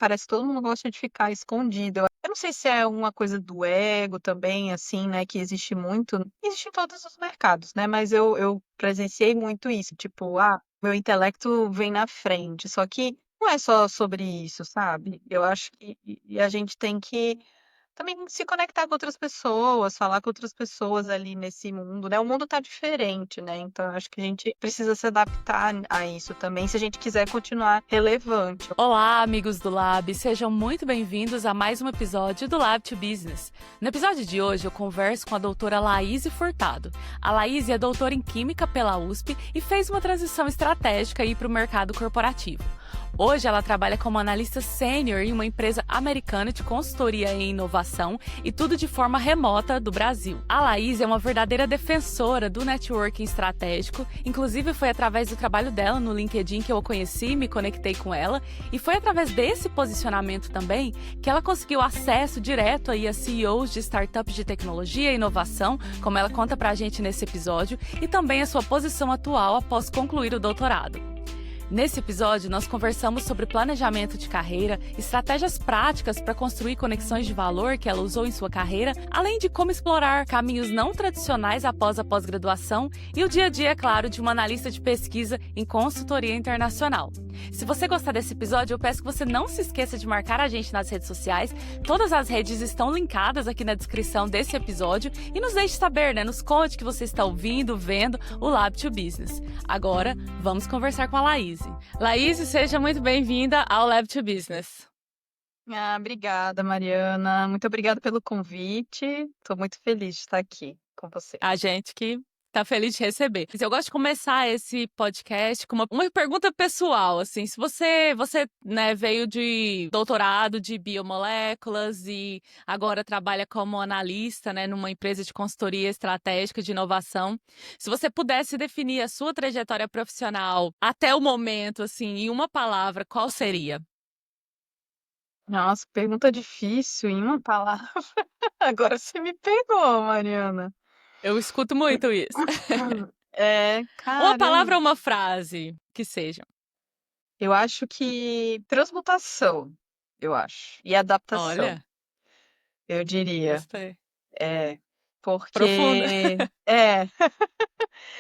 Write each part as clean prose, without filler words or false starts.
parece que todo mundo gosta de ficar escondido. Eu não sei se é uma coisa do ego também, assim, né, que existe em todos os mercados, né, mas eu presenciei muito isso, tipo, meu intelecto vem na frente, só que não é só sobre isso, sabe. Eu acho que a gente tem que também se conectar com outras pessoas, falar com outras pessoas ali nesse mundo, né, o mundo tá diferente, né, então eu acho que a gente precisa se adaptar a isso também, se a gente quiser continuar relevante. Olá, amigos do Lab, sejam muito bem-vindos a mais um episódio do Lab to Business. No episódio de hoje, eu converso com a doutora Laíse Furtado. A Laíse é doutora em Química pela USP e fez uma transição estratégica para o mercado corporativo. Hoje, ela trabalha como analista sênior em uma empresa americana de consultoria em inovação e tudo de forma remota do Brasil. A Laís é uma verdadeira defensora do networking estratégico, inclusive foi através do trabalho dela no LinkedIn que eu a conheci, me conectei com ela, e foi através desse posicionamento também que ela conseguiu acesso direto aí a CEOs de startups de tecnologia e inovação, como ela conta pra gente nesse episódio, e também a sua posição atual após concluir o doutorado. Nesse episódio, nós conversamos sobre planejamento de carreira, estratégias práticas para construir conexões de valor que ela usou em sua carreira, além de como explorar caminhos não tradicionais após a pós-graduação e o dia a dia, é claro, de uma analista de pesquisa em consultoria internacional. Se você gostar desse episódio, eu peço que você não se esqueça de marcar a gente nas redes sociais. Todas as redes estão linkadas aqui na descrição desse episódio e nos deixe saber, nos conte que você está ouvindo, vendo o Lab to Business. Agora, vamos conversar com a Laíse. Laíse, seja muito bem-vinda ao Lab to Business. Obrigada, Mariana. Muito obrigada pelo convite. Estou muito feliz de estar aqui com você. A gente que tá feliz de receber. Eu gosto de começar esse podcast com uma pergunta pessoal, assim, se você veio de doutorado de biomoléculas e agora trabalha como analista, numa empresa de consultoria estratégica de inovação. Se você pudesse definir a sua trajetória profissional até o momento, assim, em uma palavra, qual seria? Nossa, pergunta difícil em uma palavra. Agora você me pegou, Mariana. Eu escuto muito isso. Uma palavra Caramba. ou uma frase, que seja. Eu acho que transmutação, eu acho, e adaptação, Olha, eu diria. gostei. É, Profunda. porque é,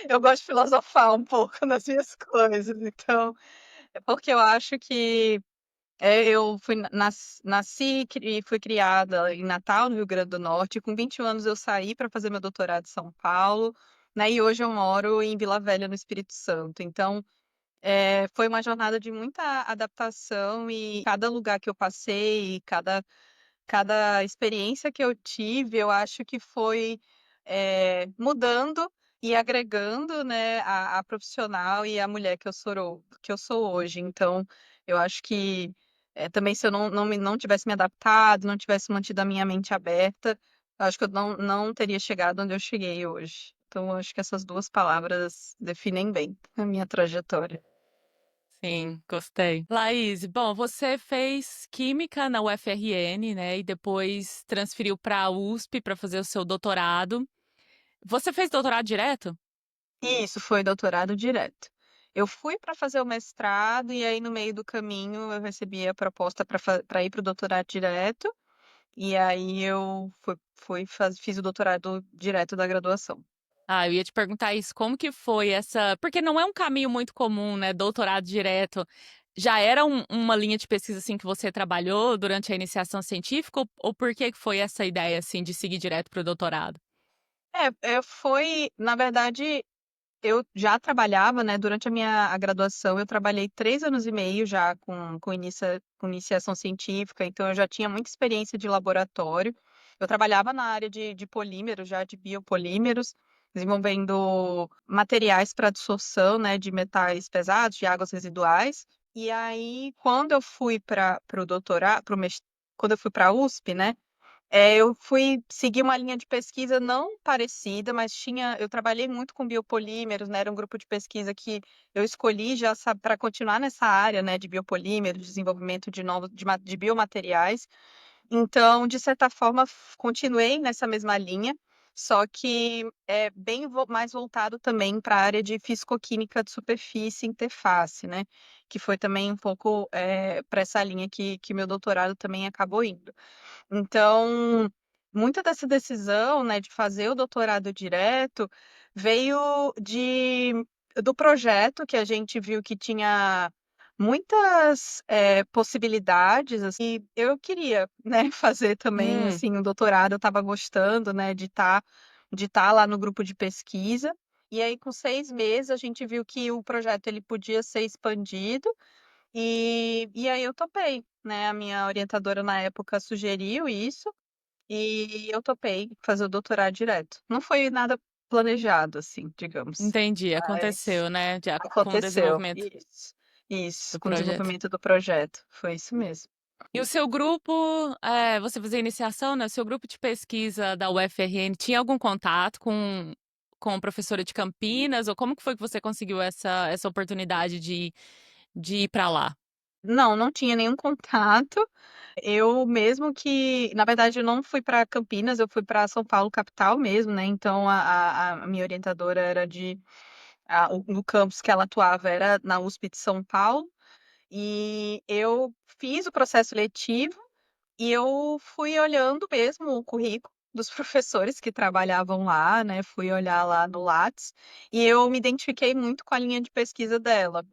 eu gosto de filosofar um pouco nas minhas coisas, então, é porque eu acho que eu nasci e fui criada em Natal, no Rio Grande do Norte. E com 21 anos eu saí para fazer meu doutorado em São Paulo, né? E hoje eu moro em Vila Velha, no Espírito Santo. Então, foi uma jornada de muita adaptação e cada lugar que eu passei, cada experiência que eu tive, eu acho que foi mudando e agregando, né, a profissional e a mulher que eu sou hoje. Então, eu acho que também se eu não tivesse me adaptado, não tivesse mantido a minha mente aberta, eu acho que eu não teria chegado onde eu cheguei hoje. Então, eu acho que essas duas palavras definem bem a minha trajetória. Sim, gostei. Laís, bom, você fez química na UFRN, e depois transferiu para a USP para fazer o seu doutorado. Você fez doutorado direto? Isso, foi doutorado direto. Eu fui para fazer o mestrado e aí no meio do caminho eu recebi a proposta para ir para o doutorado direto, e aí eu fiz o doutorado direto da graduação. Ah, eu ia te perguntar isso, como que foi essa... Porque não é um caminho muito comum, doutorado direto. Já era uma linha de pesquisa, assim, que você trabalhou durante a iniciação científica, ou por que foi essa ideia, assim, de seguir direto para o doutorado? Na verdade, eu já trabalhava, né, durante a graduação, eu trabalhei 3 anos e meio já com iniciação científica, então eu já tinha muita experiência de laboratório. Eu trabalhava na área de polímeros, já de biopolímeros, desenvolvendo materiais para dissorção, né, de metais pesados, de águas residuais. E aí, quando eu fui para o doutorado, quando eu fui para a USP, né, eu fui seguir uma linha de pesquisa não parecida, mas eu trabalhei muito com biopolímeros, né, era um grupo de pesquisa que eu escolhi já para continuar nessa área, né, de biopolímeros, desenvolvimento de novos de biomateriais. Então, de certa forma, continuei nessa mesma linha, só que é bem mais voltado também para a área de fisicoquímica de superfície e interface, né, que foi também um pouco, pra essa linha que meu doutorado também acabou indo. Então, muita dessa decisão, né, de fazer o doutorado direto, veio do projeto que a gente viu que tinha muitas, possibilidades, assim, eu queria, né, fazer também, Hum, assim, um doutorado, eu estava gostando, né, de estar lá no grupo de pesquisa, e aí com 6 meses a gente viu que o projeto ele podia ser expandido, e aí eu topei, né, a minha orientadora na época sugeriu isso, e eu topei fazer o doutorado direto. Não foi nada planejado, assim, digamos, entendi, mas aconteceu, né, com o aconteceu. desenvolvimento Isso, do com o projeto. desenvolvimento do projeto, foi isso mesmo. E o seu grupo, você fazia iniciação, né, o seu grupo de pesquisa da UFRN tinha algum contato com a professora de Campinas, ou como que foi que você conseguiu essa oportunidade de ir para lá? Não, não tinha nenhum contato. Eu mesmo que na verdade eu não fui para Campinas, eu fui para São Paulo capital mesmo, né, então a minha orientadora era no campus que ela atuava era na USP de São Paulo, e eu fiz o processo seletivo e eu fui olhando mesmo o currículo dos professores que trabalhavam lá, né, fui olhar lá no Lattes, e eu me identifiquei muito com a linha de pesquisa dela.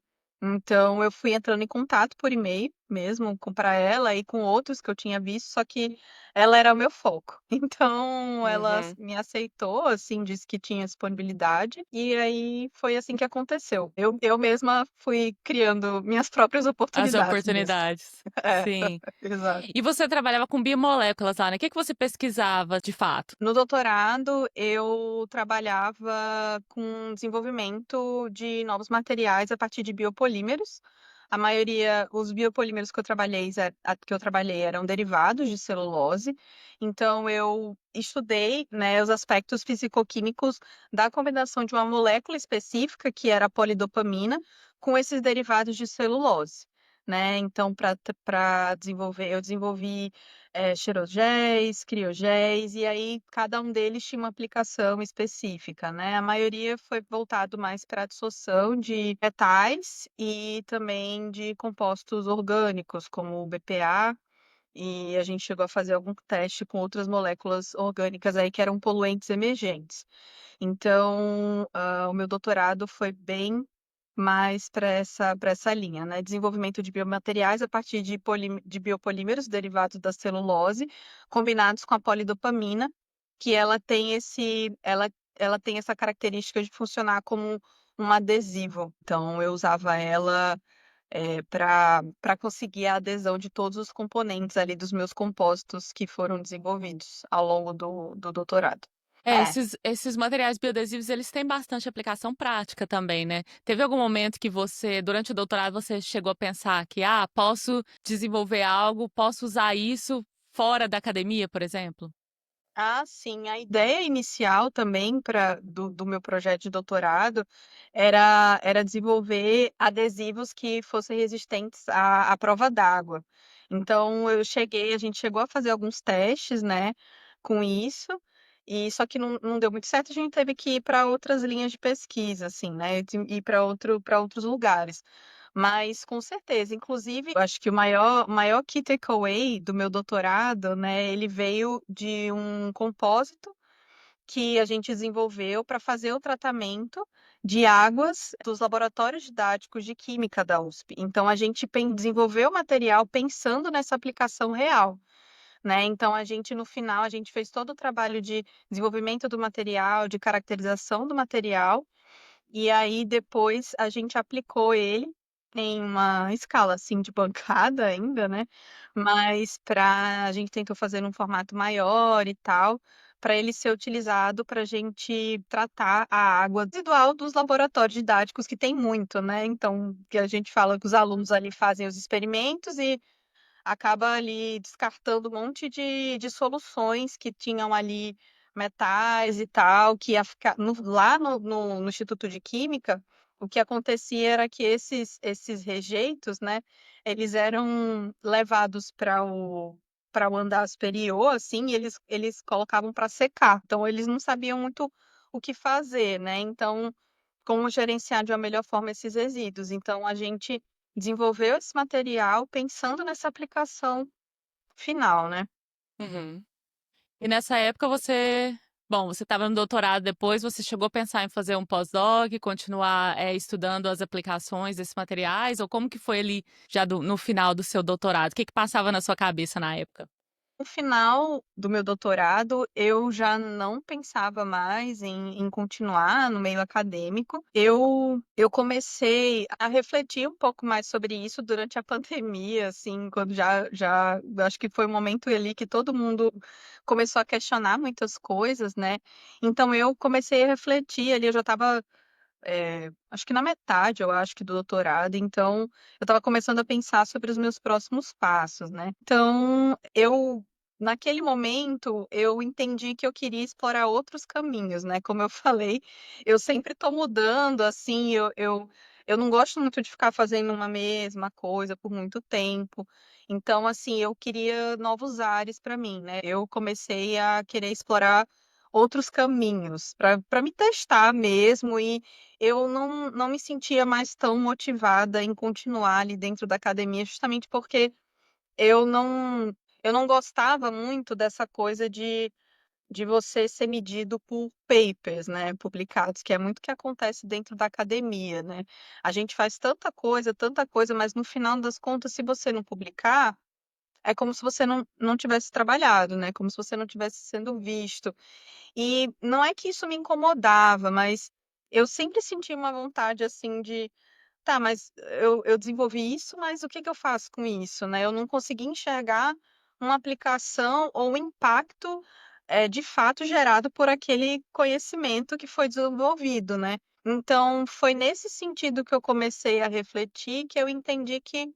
Então eu fui entrando em contato por e-mail mesmo com pra ela e com outros que eu tinha visto, só que ela era o meu foco. Então ela Uhum. me aceitou, assim, disse que tinha disponibilidade, e aí foi assim que aconteceu. Eu mesma fui criando minhas próprias As oportunidades mesmo. oportunidades. É, Sim. exato. E você trabalhava com biomoléculas lá, né, o que que você pesquisava de fato? No doutorado, eu trabalhava com desenvolvimento de novos materiais a partir de biopolímeros. A maioria, os biopolímeros que eu trabalhei eram derivados de celulose. Então, eu estudei, né, os aspectos fisicoquímicos da combinação de uma molécula específica, que era a polidopamina, com esses derivados de celulose. Né? Então, para desenvolver, eu desenvolvi xerogéis, criogéis, e aí cada um deles tinha uma aplicação específica, né. A maioria foi voltado mais para a absorção de metais e também de compostos orgânicos, como o BPA, e a gente chegou a fazer algum teste com outras moléculas orgânicas aí que eram poluentes emergentes. Então, o meu doutorado foi bem mais para essa linha, né, desenvolvimento de biomateriais a partir de biopolímeros derivados da celulose, combinados com a polidopamina, que ela tem essa característica de funcionar como um adesivo. Então eu usava ela, para conseguir a adesão de todos os componentes ali dos meus compostos que foram desenvolvidos ao longo do doutorado. É, É. esses materiais bioadesivos, eles têm bastante aplicação prática também, né. Teve algum momento que você, durante o doutorado, você chegou a pensar que: "Ah, posso desenvolver algo, posso usar isso fora da academia", por exemplo? Ah, sim. A ideia inicial também do meu projeto de doutorado era desenvolver adesivos que fossem resistentes à prova d'água. Então a gente chegou a fazer alguns testes, né, com isso, e só que não deu muito certo, a gente teve que ir para outras linhas de pesquisa, assim, né, ir para outros lugares. Mas com certeza, inclusive, eu acho que o maior key takeaway do meu doutorado, né, ele veio de um compósito que a gente desenvolveu para fazer o tratamento de águas dos laboratórios didáticos de química da USP. Então a gente desenvolveu o material pensando nessa aplicação real, né. Então a gente no final, a gente fez todo o trabalho de desenvolvimento do material, de caracterização do material, e aí depois a gente aplicou ele em uma escala, assim, de bancada ainda, né, mas a gente tentou fazer num formato maior e tal, para ele ser utilizado para a gente tratar a água residual dos laboratórios didáticos, que tem muito, né, então, que a gente fala que os alunos ali fazem os experimentos e acaba ali descartando um monte de soluções que tinham ali metais e tal, que ia ficar lá no Instituto de Química, o que acontecia era que esses rejeitos, né, eles eram levados para o andar superior, assim, e eles colocavam para secar, então eles não sabiam muito o que fazer, né, então como gerenciar de uma melhor forma esses resíduos. Então a gente desenvolveu esse material pensando nessa aplicação final, né. Uhum. E nessa época você estava no doutorado depois, você chegou a pensar em fazer um pós-doc, continuar, estudando as aplicações desses materiais, ou como que foi ali já no final do seu doutorado? O que que passava na sua cabeça na época? No final do meu doutorado, eu já não pensava mais em continuar no meio acadêmico. Eu comecei a refletir um pouco mais sobre isso durante a pandemia, assim, quando já eu acho que foi um momento ali que todo mundo começou a questionar muitas coisas, né. Então eu comecei a refletir ali, eu já estava acho que na metade, eu acho que do doutorado, então eu estava começando a pensar sobre os meus próximos passos, né. Então eu naquele momento, eu entendi que eu queria explorar outros caminhos, né, como eu falei, eu sempre estou mudando, assim, eu não gosto muito de ficar fazendo uma mesma coisa por muito tempo, então, assim, eu queria novos ares para mim, né. Eu comecei a querer explorar outros caminhos para me testar mesmo e eu não me sentia mais tão motivada em continuar ali dentro da academia, justamente porque eu não eu não gostava muito dessa coisa de você ser medido por papers, né, publicados, que é muito o que acontece dentro da academia, né. A gente faz tanta coisa, mas no final das contas, se você não publicar, é como se você não tivesse trabalhado, né, como se você não tivesse sendo visto. E não é que isso me incomodava, mas eu sempre senti uma vontade, assim, de: "Tá, mas eu desenvolvi isso, mas o que que eu faço com isso?", né. Eu não consegui enxergar uma aplicação ou um impacto, de fato gerado por aquele conhecimento que foi desenvolvido, né. Então foi nesse sentido que eu comecei a refletir, que eu entendi que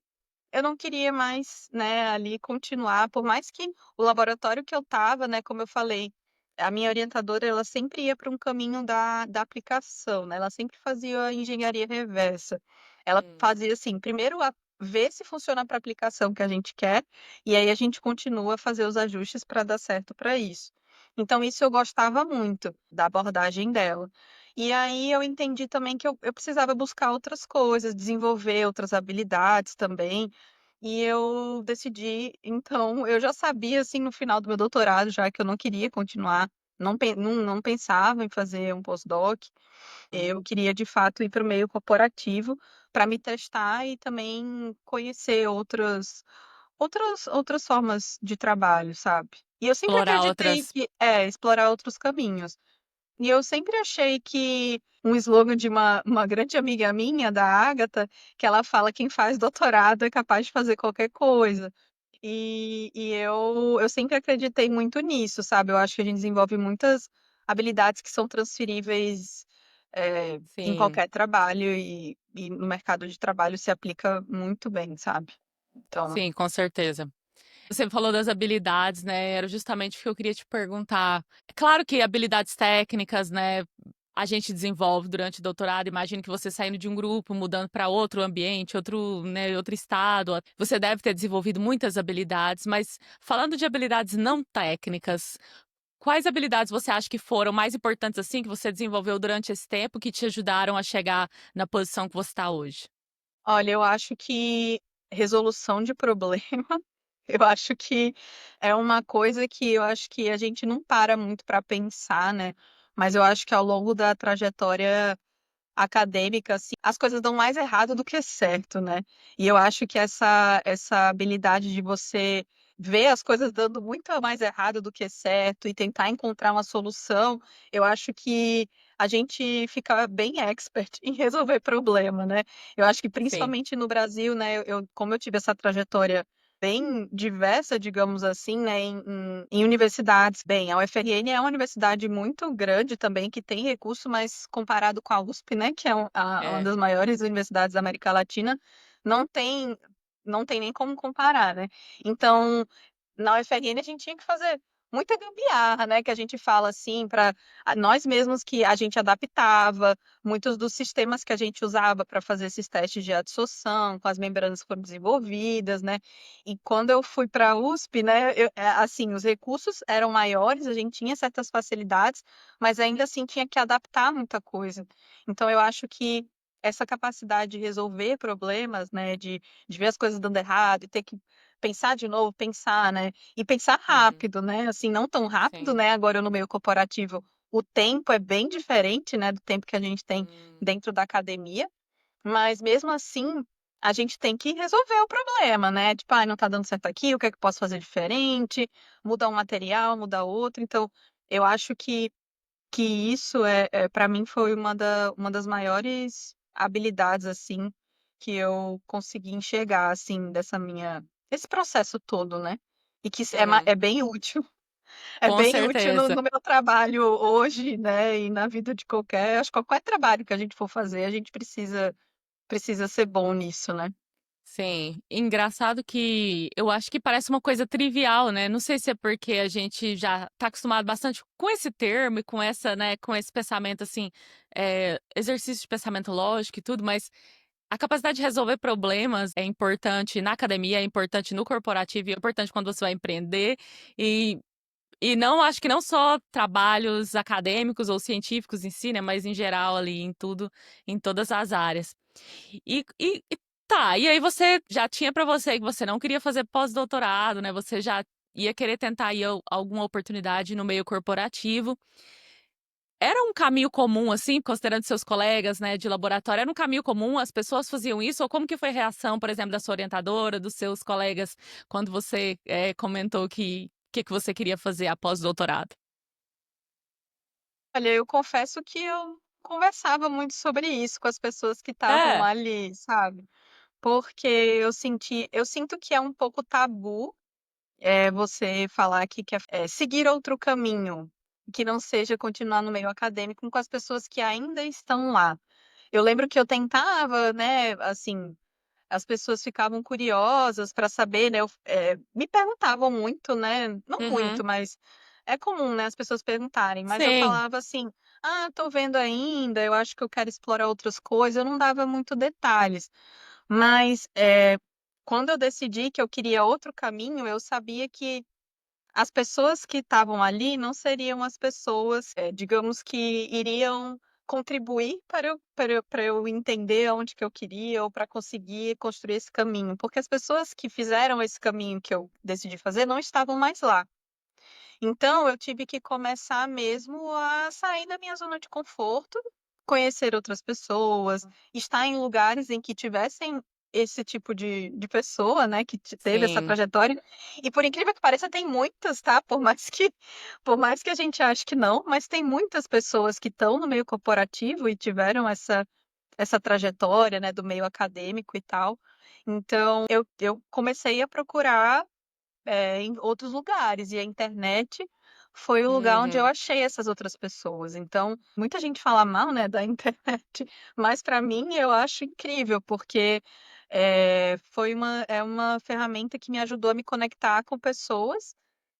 eu não queria mais, né, ali continuar, por mais que o laboratório que eu estava, né, como eu falei, a minha orientadora ela sempre ia para um caminho da aplicação, né, ela sempre fazia a engenharia reversa. Ela Hum. fazia assim, primeiro ver se funciona para a aplicação que a gente quer, e aí a gente continua a fazer os ajustes para dar certo para isso. Então isso eu gostava muito da abordagem dela. E aí eu entendi também que eu precisava buscar outras coisas, desenvolver outras habilidades também, e eu decidi então eu já sabia, assim, no final do meu doutorado já que eu não queria continuar, não pensava em fazer um pós-doc, eu queria de fato ir para o meio corporativo, para me testar e também conhecer outras formas de trabalho, sabe. E eu sempre Explorar acreditei outras. que explorar outros caminhos. E eu sempre achei que um slogan de uma grande amiga minha, da Agatha, que ela fala: "Quem faz doutorado é capaz de fazer qualquer coisa". E eu sempre acreditei muito nisso, sabe. Eu acho que a gente desenvolve muitas habilidades que são transferíveis, em Sim, qualquer trabalho e no mercado de trabalho se aplica muito bem, sabe. Então sim, com certeza. Você falou das habilidades, né, era justamente o que eu queria te perguntar. É claro que habilidades técnicas, né, a gente desenvolve durante o doutorado, imagino que você saindo de um grupo, mudando para outro ambiente, outro, né, outro estado, você deve ter desenvolvido muitas habilidades, mas falando de habilidades não técnicas, quais habilidades você acha que foram mais importantes, assim, que você desenvolveu durante esse tempo, que te ajudaram a chegar na posição que você está hoje? olha, eu acho que resolução de problema, eu acho que é uma coisa que eu acho que a gente não para muito para pensar, né, mas eu acho que ao longo da trajetória acadêmica, assim, as coisas dão mais errado do que certo, né. E eu acho que essa habilidade de você ver as coisas dando muito mais errado do que certo e tentar encontrar uma solução, eu acho que a gente fica bem expert em resolver problema, né. Eu acho que Sim, principalmente no Brasil, né, como eu tive essa trajetória bem diversa, digamos assim, né, em universidades. Bem, a UFRN é uma universidade muito grande também, que tem recurso, mas comparado com a USP, né, que é uma é. das maiores universidades da América Latina, não tem nem como comparar, né. Então, na UFRN a gente tinha que fazer muita gambiarra, né, que a gente fala assim para nós mesmos que a gente adaptava, muitos dos sistemas que a gente usava para fazer esses testes de adsorção, com as membranas que foram desenvolvidas, né. E quando eu fui para a USP, né, assim, os recursos eram maiores, a gente tinha certas facilidades, mas ainda assim tinha que adaptar muita coisa. Então eu acho que essa capacidade de resolver problemas, né, de ver as coisas dando errado e ter que pensar de novo, pensar, né, e pensar Uhum. rápido, né, assim, não tão rápido, Sim. né, agora eu no meio corporativo, o tempo é bem diferente, né, do tempo que a gente tem Hum. dentro da academia, mas mesmo assim, a gente tem que resolver o problema, né, tipo: "Ai, não tá dando certo aqui, o que é que eu posso fazer diferente?", mudar um material, mudar outro, então eu acho que isso pra mim foi uma das maiores habilidades, assim, que eu consegui enxergar, assim, desse processo todo, né. E que Uhum. é bem útil, é Com bem útil no certeza. no meu trabalho hoje, né, e na vida de acho que qualquer trabalho que a gente for fazer, a gente precisa ser bom nisso, né. Sim, engraçado que eu acho que parece uma coisa trivial, né, não sei se é porque a gente já tá acostumado bastante com esse termo e com essa, né, com esse pensamento, assim, exercício de pensamento lógico e tudo, mas a capacidade de resolver problemas é importante na academia, é importante no corporativo e é importante quando você vai empreender, e e não acho que não só trabalhos acadêmicos ou científicos em si, né, mas em geral ali em tudo, em todas as áreas. E tá, e aí você já tinha pra você que você não queria fazer pós-doutorado, né, você já ia querer tentar aí alguma oportunidade no meio corporativo. Era um caminho comum, assim, considerando seus colegas, né, de laboratório, era um caminho comum, as pessoas faziam isso? Ou como que foi a reação, por exemplo, da sua orientadora, dos seus colegas, quando você, comentou que você queria fazer após o doutorado? Olha, eu confesso que eu conversava muito sobre isso com as pessoas que estavam É. ali, sabe. Porque eu sinto que é um pouco tabu, você falar que quer, seguir outro caminho, que não seja continuar no meio acadêmico com as pessoas que ainda estão lá. Eu lembro que eu tentava, né, assim, as pessoas ficavam curiosas para saber, né, me perguntavam muito, né, não Uhum. muito, mas é comum, né, as pessoas perguntarem, mas eu Sim. falava assim: "Ah, tô vendo ainda, eu acho que eu quero explorar outras coisas", eu não dava muito detalhes. Mas, quando eu decidi que eu queria outro caminho, eu sabia que as pessoas que estavam ali não seriam as pessoas, digamos que iriam contribuir para eu entender aonde que eu queria ou para conseguir construir esse caminho, porque as pessoas que fizeram esse caminho que eu decidi fazer não estavam mais lá. Então eu tive que começar mesmo a sair da minha zona de conforto, conhecer outras pessoas, estar em lugares em que tivessem esse tipo de pessoa, né, que teve essa Sim. trajetória. E por incrível que pareça, tem muitas, tá? Por mais que a gente ache que não, mas tem muitas pessoas que estão no meio corporativo e tiveram essa trajetória, né, do meio acadêmico e tal. Então eu comecei a procurar em outros lugares, e a internet foi o lugar onde eu Uhum. achei essas outras pessoas. Então, muita gente fala mal, né, da internet, mas para mim eu acho incrível, porque, é uma ferramenta que me ajudou a me conectar com pessoas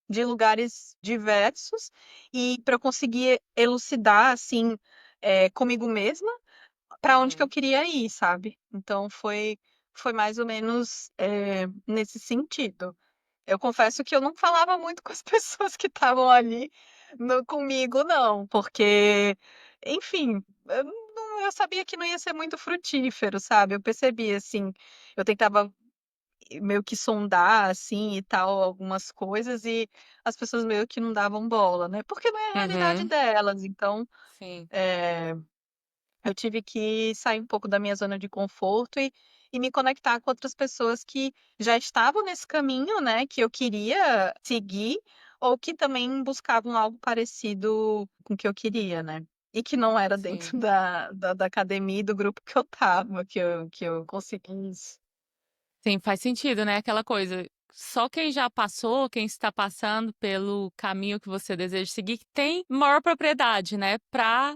de lugares diversos, e para eu conseguir elucidar, assim, comigo mesma, para onde que eu Uhum. queria ir, sabe. Então foi mais ou menos, nesse sentido. Eu confesso que eu não falava muito com as pessoas que estavam ali comigo não, porque, enfim, eu sabia que não ia ser muito frutífero, sabe. Eu percebi, assim, eu tentava meio que sondar, assim, e tal, algumas coisas, e as pessoas meio que não davam bola, né, porque não é a realidade Uhum. delas. Então, Sim. eh eu tive que sair um pouco da minha zona de conforto e me conectar com outras pessoas que já estavam nesse caminho, né, que eu queria seguir, ou que também buscavam algo parecido com o que eu queria, né. E que não era dentro Sim. da academia e do grupo que eu estava, que eu consegui isso. Sim, faz sentido, né, aquela coisa, só quem já passou, quem está passando pelo caminho que você deseja seguir, que tem maior propriedade, né, pra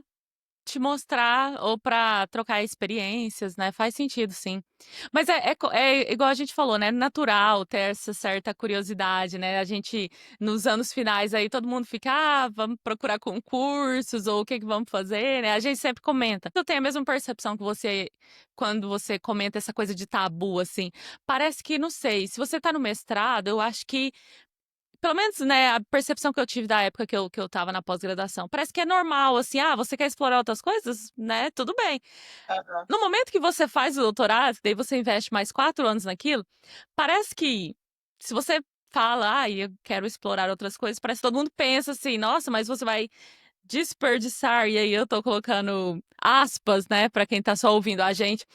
te mostrar ou para trocar experiências, né, faz sentido sim. Mas é igual a gente falou, né, natural ter essa certa curiosidade, né, a gente nos anos finais aí todo mundo fica: "Ah, vamos procurar concursos", ou "O que que vamos fazer?", né, a gente sempre comenta. Eu tenho a mesma percepção que você quando você comenta essa coisa de tabu, assim, parece que não sei, se você tá no mestrado, eu acho que pelo menos, né, a percepção que eu tive da época que eu estava na pós-graduação, parece que é normal, assim, ah, você quer explorar outras coisas, né, tudo bem. Aham. No momento que você faz o doutorado, daí você investe mais 4 anos naquilo, parece que se você fala: "Ai, eu quero explorar outras coisas", parece que todo mundo pensa assim: "Nossa, mas você vai desperdiçar", e aí eu tô colocando aspas, né, pra quem tá só ouvindo a gente.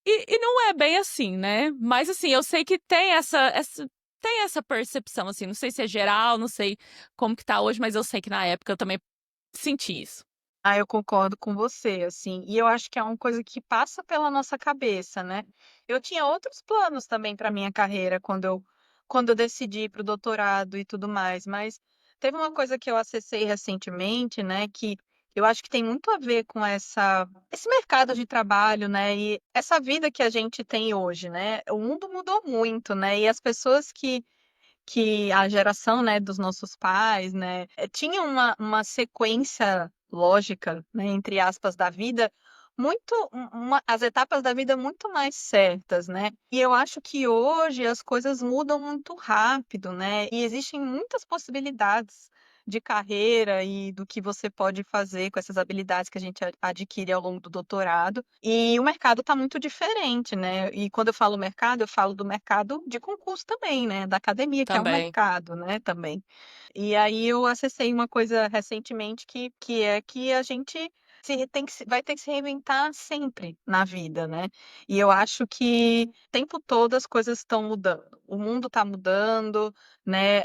E não é bem assim, né, mas assim, eu sei que tem essa percepção, assim, não sei se é geral, não sei como que tá hoje, mas eu sei que na época eu também senti isso. Ah, eu concordo com você, assim, e eu acho que é uma coisa que passa pela nossa cabeça, né. Eu tinha outros planos também para minha carreira quando eu decidi ir para o doutorado e tudo mais, mas teve uma coisa que eu acessei recentemente, né, que eu acho que tem muito a ver com esse mercado de trabalho, né, e essa vida que a gente tem hoje, né. O mundo mudou muito, né, e as pessoas que a geração, né, dos nossos pais, né, tinha uma sequência lógica, né, entre aspas, da vida, muito uma as etapas da vida muito mais certas, né. E eu acho que hoje as coisas mudam muito rápido, né, e existem muitas possibilidades de carreira e do que você pode fazer com essas habilidades que a gente adquire ao longo do doutorado, e o mercado está muito diferente, né. E quando eu falo mercado, eu falo do mercado de concurso também, né, da academia, que é um Também. mercado, né, também. E aí eu acessei uma coisa recentemente que é que a gente vai ter que se reinventar sempre na vida, né. E eu acho que o tempo todo as coisas estão mudando. O mundo está mudando, né,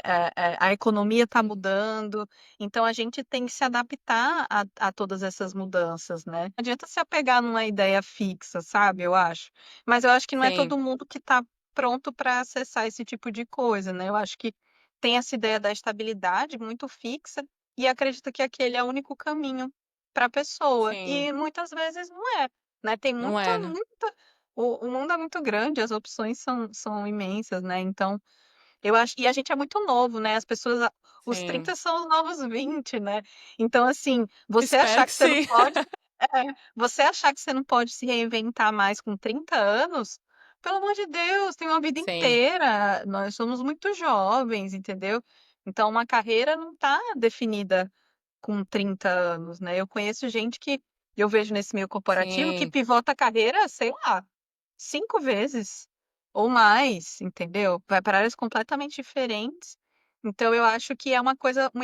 a economia está mudando, então a gente tem que se adaptar a todas essas mudanças, né. Não adianta se apegar numa ideia fixa, sabe, eu acho. Mas eu acho que não é Sim, todo mundo que está pronto para acessar esse tipo de coisa, né. Eu acho que tem essa ideia da estabilidade muito fixa e acredita que aquele é o único caminho para a pessoa, sim. e muitas vezes não é, né, tem Não é, né. muita o mundo é muito grande, as opções são imensas, né, então eu acho e a gente é muito novo, né, as pessoas os Sim. 30 são os novos 20, né, então assim, você Espero achar que que você não sim. pode você achar que você não pode se reinventar mais com 30 anos, pelo amor de Deus, tem uma vida Sim, inteira, nós somos muito jovens, entendeu. Então uma carreira não está definida com 30 anos, né. Eu conheço gente que eu vejo nesse meio corporativo que sim, pivota a carreira, sei lá, 5 vezes ou mais, entendeu. Vai para áreas completamente diferentes. Então eu acho que é uma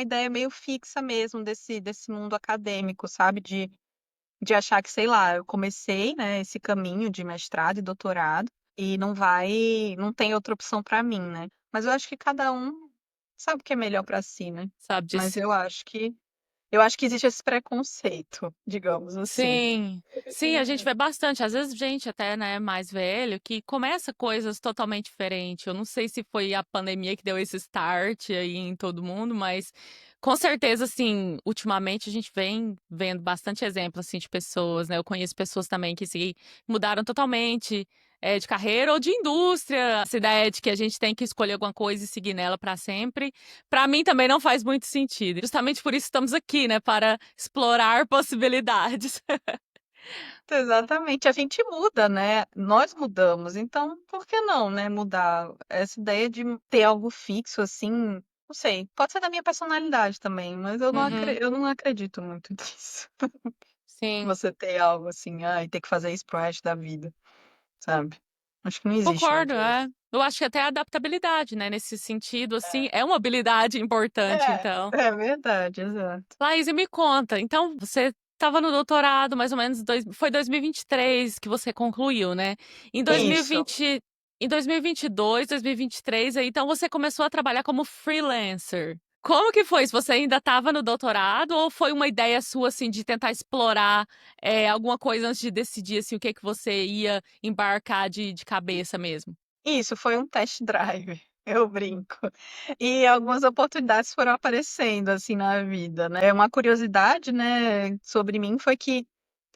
ideia meio fixa mesmo desse mundo acadêmico, sabe, de achar que, sei lá, eu comecei, né, esse caminho de mestrado e doutorado e não tem outra opção para mim, né. Mas eu acho que cada um sabe o que é melhor para si, né. sabe Mas disso. eu acho que existe esse preconceito, digamos assim. Sim, sim, a gente vê bastante, às vezes gente até, né, mais velho que começa coisas totalmente diferentes. Eu não sei se foi a pandemia que deu esse start aí em todo mundo, mas com certeza, assim, ultimamente a gente vem vendo bastante exemplo, assim, de pessoas, né, eu conheço pessoas também que se mudaram totalmente, de carreira ou de indústria. Essa ideia de que a gente tem que escolher alguma coisa e seguir nela para sempre, para mim também não faz muito sentido. Justamente por isso estamos aqui, né, para explorar possibilidades. Exatamente, a gente muda, né, nós mudamos, então por que não, né, mudar? Essa ideia de ter algo fixo, assim, não sei, pode ser da minha personalidade também, mas Uhum, eu não acredito muito nisso. sim. Você ter algo assim: "Ai, ter que fazer isso para o resto da vida", sabe. Acho que não existe Concordo, muito isso. é. Eu acho que até a adaptabilidade, né, nesse sentido, assim, é uma habilidade importante, É, então. é verdade, exato. Laís, e me conta, então você estava no doutorado mais ou menos foi 2023 que você concluiu, né. Em Isso. 2020 em 2022, 2023, aí então você começou a trabalhar como freelancer. Como que foi isso? Você ainda estava no doutorado ou foi uma ideia sua, assim, de tentar explorar, alguma coisa antes de decidir, assim, o que que você ia embarcar de cabeça mesmo? Isso, foi um test drive. Eu brinco. E algumas oportunidades foram aparecendo, assim, na vida, né. Uma curiosidade, né, sobre mim foi que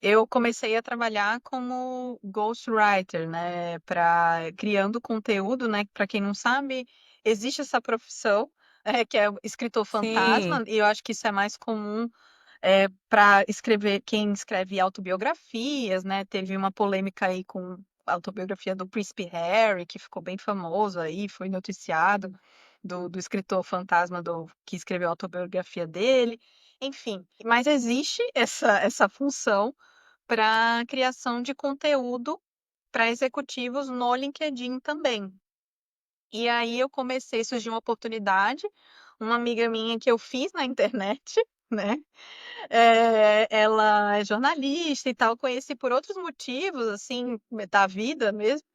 eu comecei a trabalhar como ghostwriter, né, criando conteúdo, né, para quem não sabe, existe essa profissão, que é o escritor Sim. fantasma, e eu acho que isso é mais comum, para escrever quem escreve autobiografias, né, teve uma polêmica aí com a autobiografia do Príncipe Harry, que ficou bem famoso aí, foi noticiado, do escritor fantasma que escreveu a autobiografia dele, enfim. Mas existe essa função para criação de conteúdo para executivos no LinkedIn também. E aí eu comecei surgiu uma oportunidade, uma amiga minha que eu fiz na internet, né, ela é jornalista e tal, conheci por outros motivos, assim, da vida mesmo,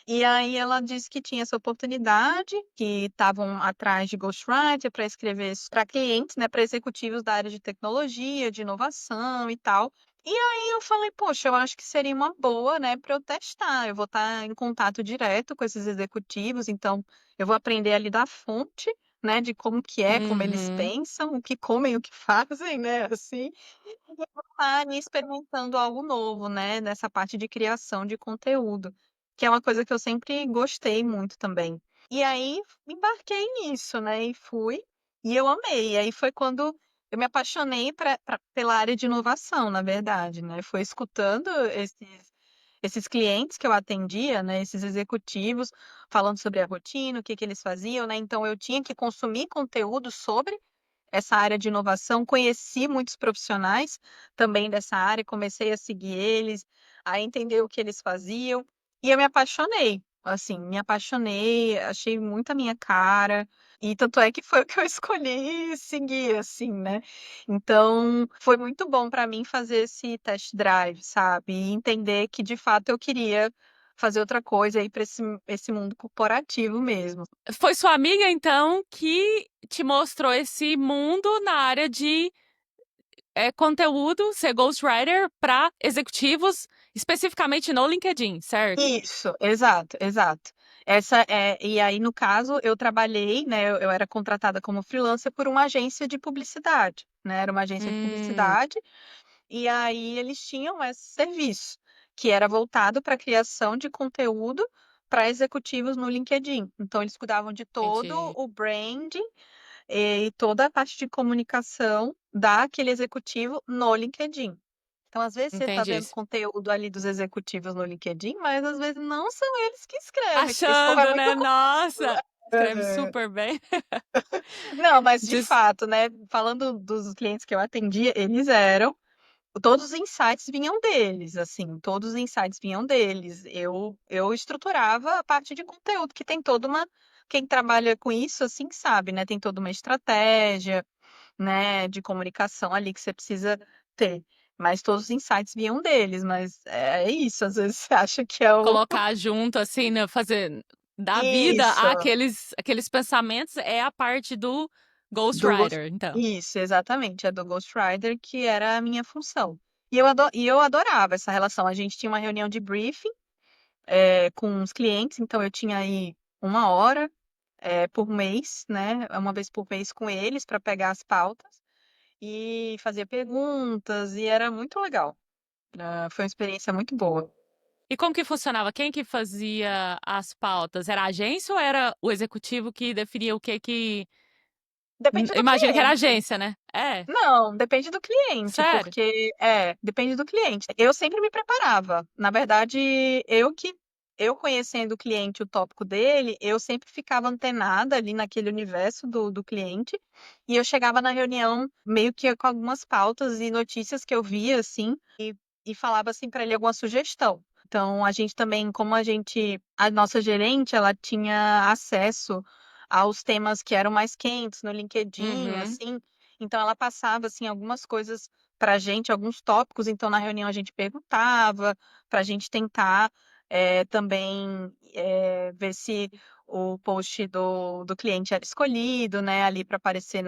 e aí ela disse que tinha essa oportunidade, que estavam atrás de ghostwriter para escrever para clientes, né, para executivos da área de tecnologia, de inovação e tal. E aí eu falei: "Poxa, eu acho que seria uma boa, né, para eu testar, eu vou estar em contato direto com esses executivos, então eu vou aprender ali da fonte, né, de como que é, como eles Uhum. pensam, o que comem, o que fazem, né, assim, e vou estar ali experimentando algo novo, né, nessa parte de criação de conteúdo, que é uma coisa que eu sempre gostei muito também. E aí embarquei nisso, né, e fui, e eu amei. E aí foi quando eu me apaixonei pela área de inovação, na verdade, né, foi escutando esses clientes que eu atendia, né, esses executivos, falando sobre a rotina, o que que eles faziam, né, então eu tinha que consumir conteúdo sobre essa área de inovação, conheci muitos profissionais também dessa área, comecei a seguir eles, a entender o que eles faziam, e eu me apaixonei, assim, me apaixonei, achei muito a minha cara, e tanto é que foi o que eu escolhi seguir, assim, né. Então, foi muito bom para mim fazer esse test drive, sabe, e entender que de fato eu queria fazer outra coisa, ir para esse mundo corporativo mesmo. Foi sua amiga, então, que te mostrou esse mundo na área de, conteúdo, ser ghostwriter para executivos, especificamente no LinkedIn, certo? Isso, exato, exato. Essa e aí no caso eu trabalhei, né, eu era contratada como freelancer por uma agência de publicidade, né, era uma agência de Hum, publicidade, e aí eles tinham esse serviço, que era voltado para a criação de conteúdo para executivos no LinkedIn. Então eles cuidavam de todo entendi, o branding, e toda a parte de comunicação daquele executivo no LinkedIn. Então, às vezes, você está entendi. vendo conteúdo ali dos executivos no LinkedIn, mas às vezes não são eles que escrevem, porque esse povo é Achando, muito né, nossa, escreve é. super bem. Não, mas de Diz fato, né, falando dos clientes que eu atendia, eles eram todos os insights vinham deles, assim, todos os insights vinham deles. Eu estruturava a parte de conteúdo, que tem toda uma quem trabalha com isso, assim, sabe, né, tem toda uma estratégia, né, de comunicação ali que você precisa ter. Mas todos os insights vinham deles, mas é isso, às vezes você acha que é o colocar junto, assim, né, fazer dar vida isso, àqueles pensamentos é a parte do do ghost ghostwriter, então. isso, exatamente, é do ghostwriter que era a minha função. E eu adorava essa relação, a gente tinha uma reunião de briefing, com os clientes, então eu tinha aí 1 hora, por mês, né, uma vez por mês com eles para pegar as pautas, e fazia perguntas, e era muito legal. Foi uma experiência muito boa. E como que funcionava? Quem que fazia as pautas? Era a agência ou era o executivo que definia o que que Depende do imagino que era a cliente. agência, né? É? Não, depende do cliente, Sério? porque depende do cliente. Eu sempre me preparava. Na verdade, eu conhecendo o cliente, o tópico dele, eu sempre ficava antenada ali naquele universo do cliente, e eu chegava na reunião meio que com algumas pautas e notícias que eu via, assim, e falava, assim, para ele alguma sugestão. Então, a gente também, como a nossa gerente, ela tinha acesso aos temas que eram mais quentes no LinkedIn, Uhum, assim, então ela passava, assim, algumas coisas pra gente, alguns tópicos, então na reunião a gente perguntava, pra gente tentar, também, ver se o post do cliente era escolhido, né, ali para aparecer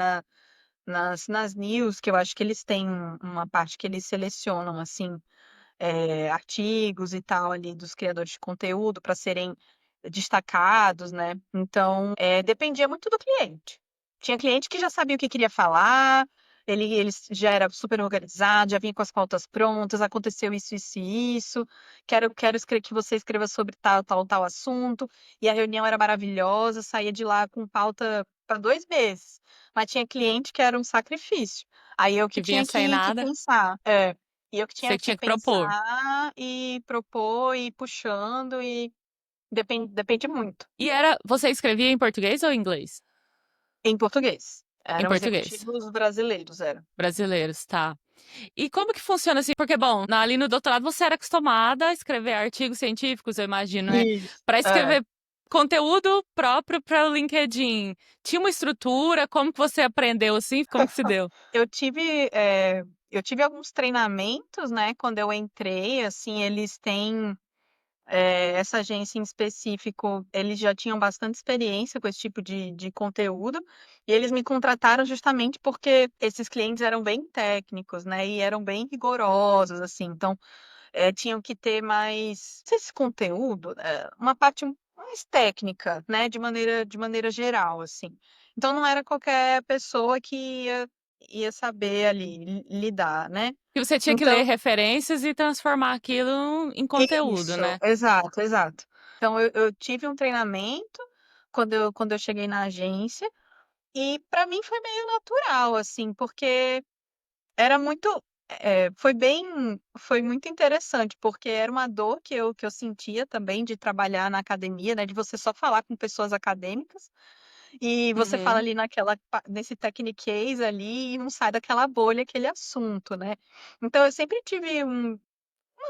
nas news, que eu acho que eles têm uma parte que eles selecionam, assim, artigos e tal ali dos criadores de conteúdo para serem destacados, né. Então, dependia muito do cliente. Tinha cliente que já sabia o que queria falar, ele já era super organizado, já vinha com as pautas prontas, aconteceu isso, isso e isso, quero que você escreva sobre tal, tal, tal assunto, e a reunião era maravilhosa, saía de lá com pauta para 2 meses. Mas tinha cliente que era um sacrifício. Aí eu que Que vinha tinha sem que nada, pensar. É. E eu que você tinha que que tinha que propor. pensar e propor e ir puxando e depende muito. Você escrevia em português ou em inglês? Em português. Em Eram português. executivos brasileiros, era. Brasileiros, tá. E como que funciona assim? Porque, bom, ali no doutorado você era acostumada a escrever artigos científicos, eu imagino, né? Isso. Para É. escrever conteúdo próprio para o LinkedIn, tinha uma estrutura? Como que você aprendeu assim? Como que se deu? Eu tive, eu tive alguns treinamentos, né, quando eu entrei, assim, eles têm, essa agência em específico, eles já tinham bastante experiência com esse tipo de conteúdo, e eles me contrataram justamente porque esses clientes eram bem técnicos, né, e eram bem rigorosos, assim, então tinham que ter mais, não sei se conteúdo, uma parte mais técnica, né, de maneira geral, assim. Então não era qualquer pessoa que ia saber ali lidar, né. Que você tinha que ler Então referências e transformar aquilo em conteúdo, isso, né? exato, exato. Então eu tive um treinamento quando eu cheguei na agência, e para mim foi meio natural, assim, porque era muito foi muito interessante, porque era uma dor que eu sentia também de trabalhar na academia, né, de você só falar com pessoas acadêmicas, e você fala Uhum, ali nesse techniquez ali e não sai daquela bolha, aquele assunto, né. Então eu sempre tive uma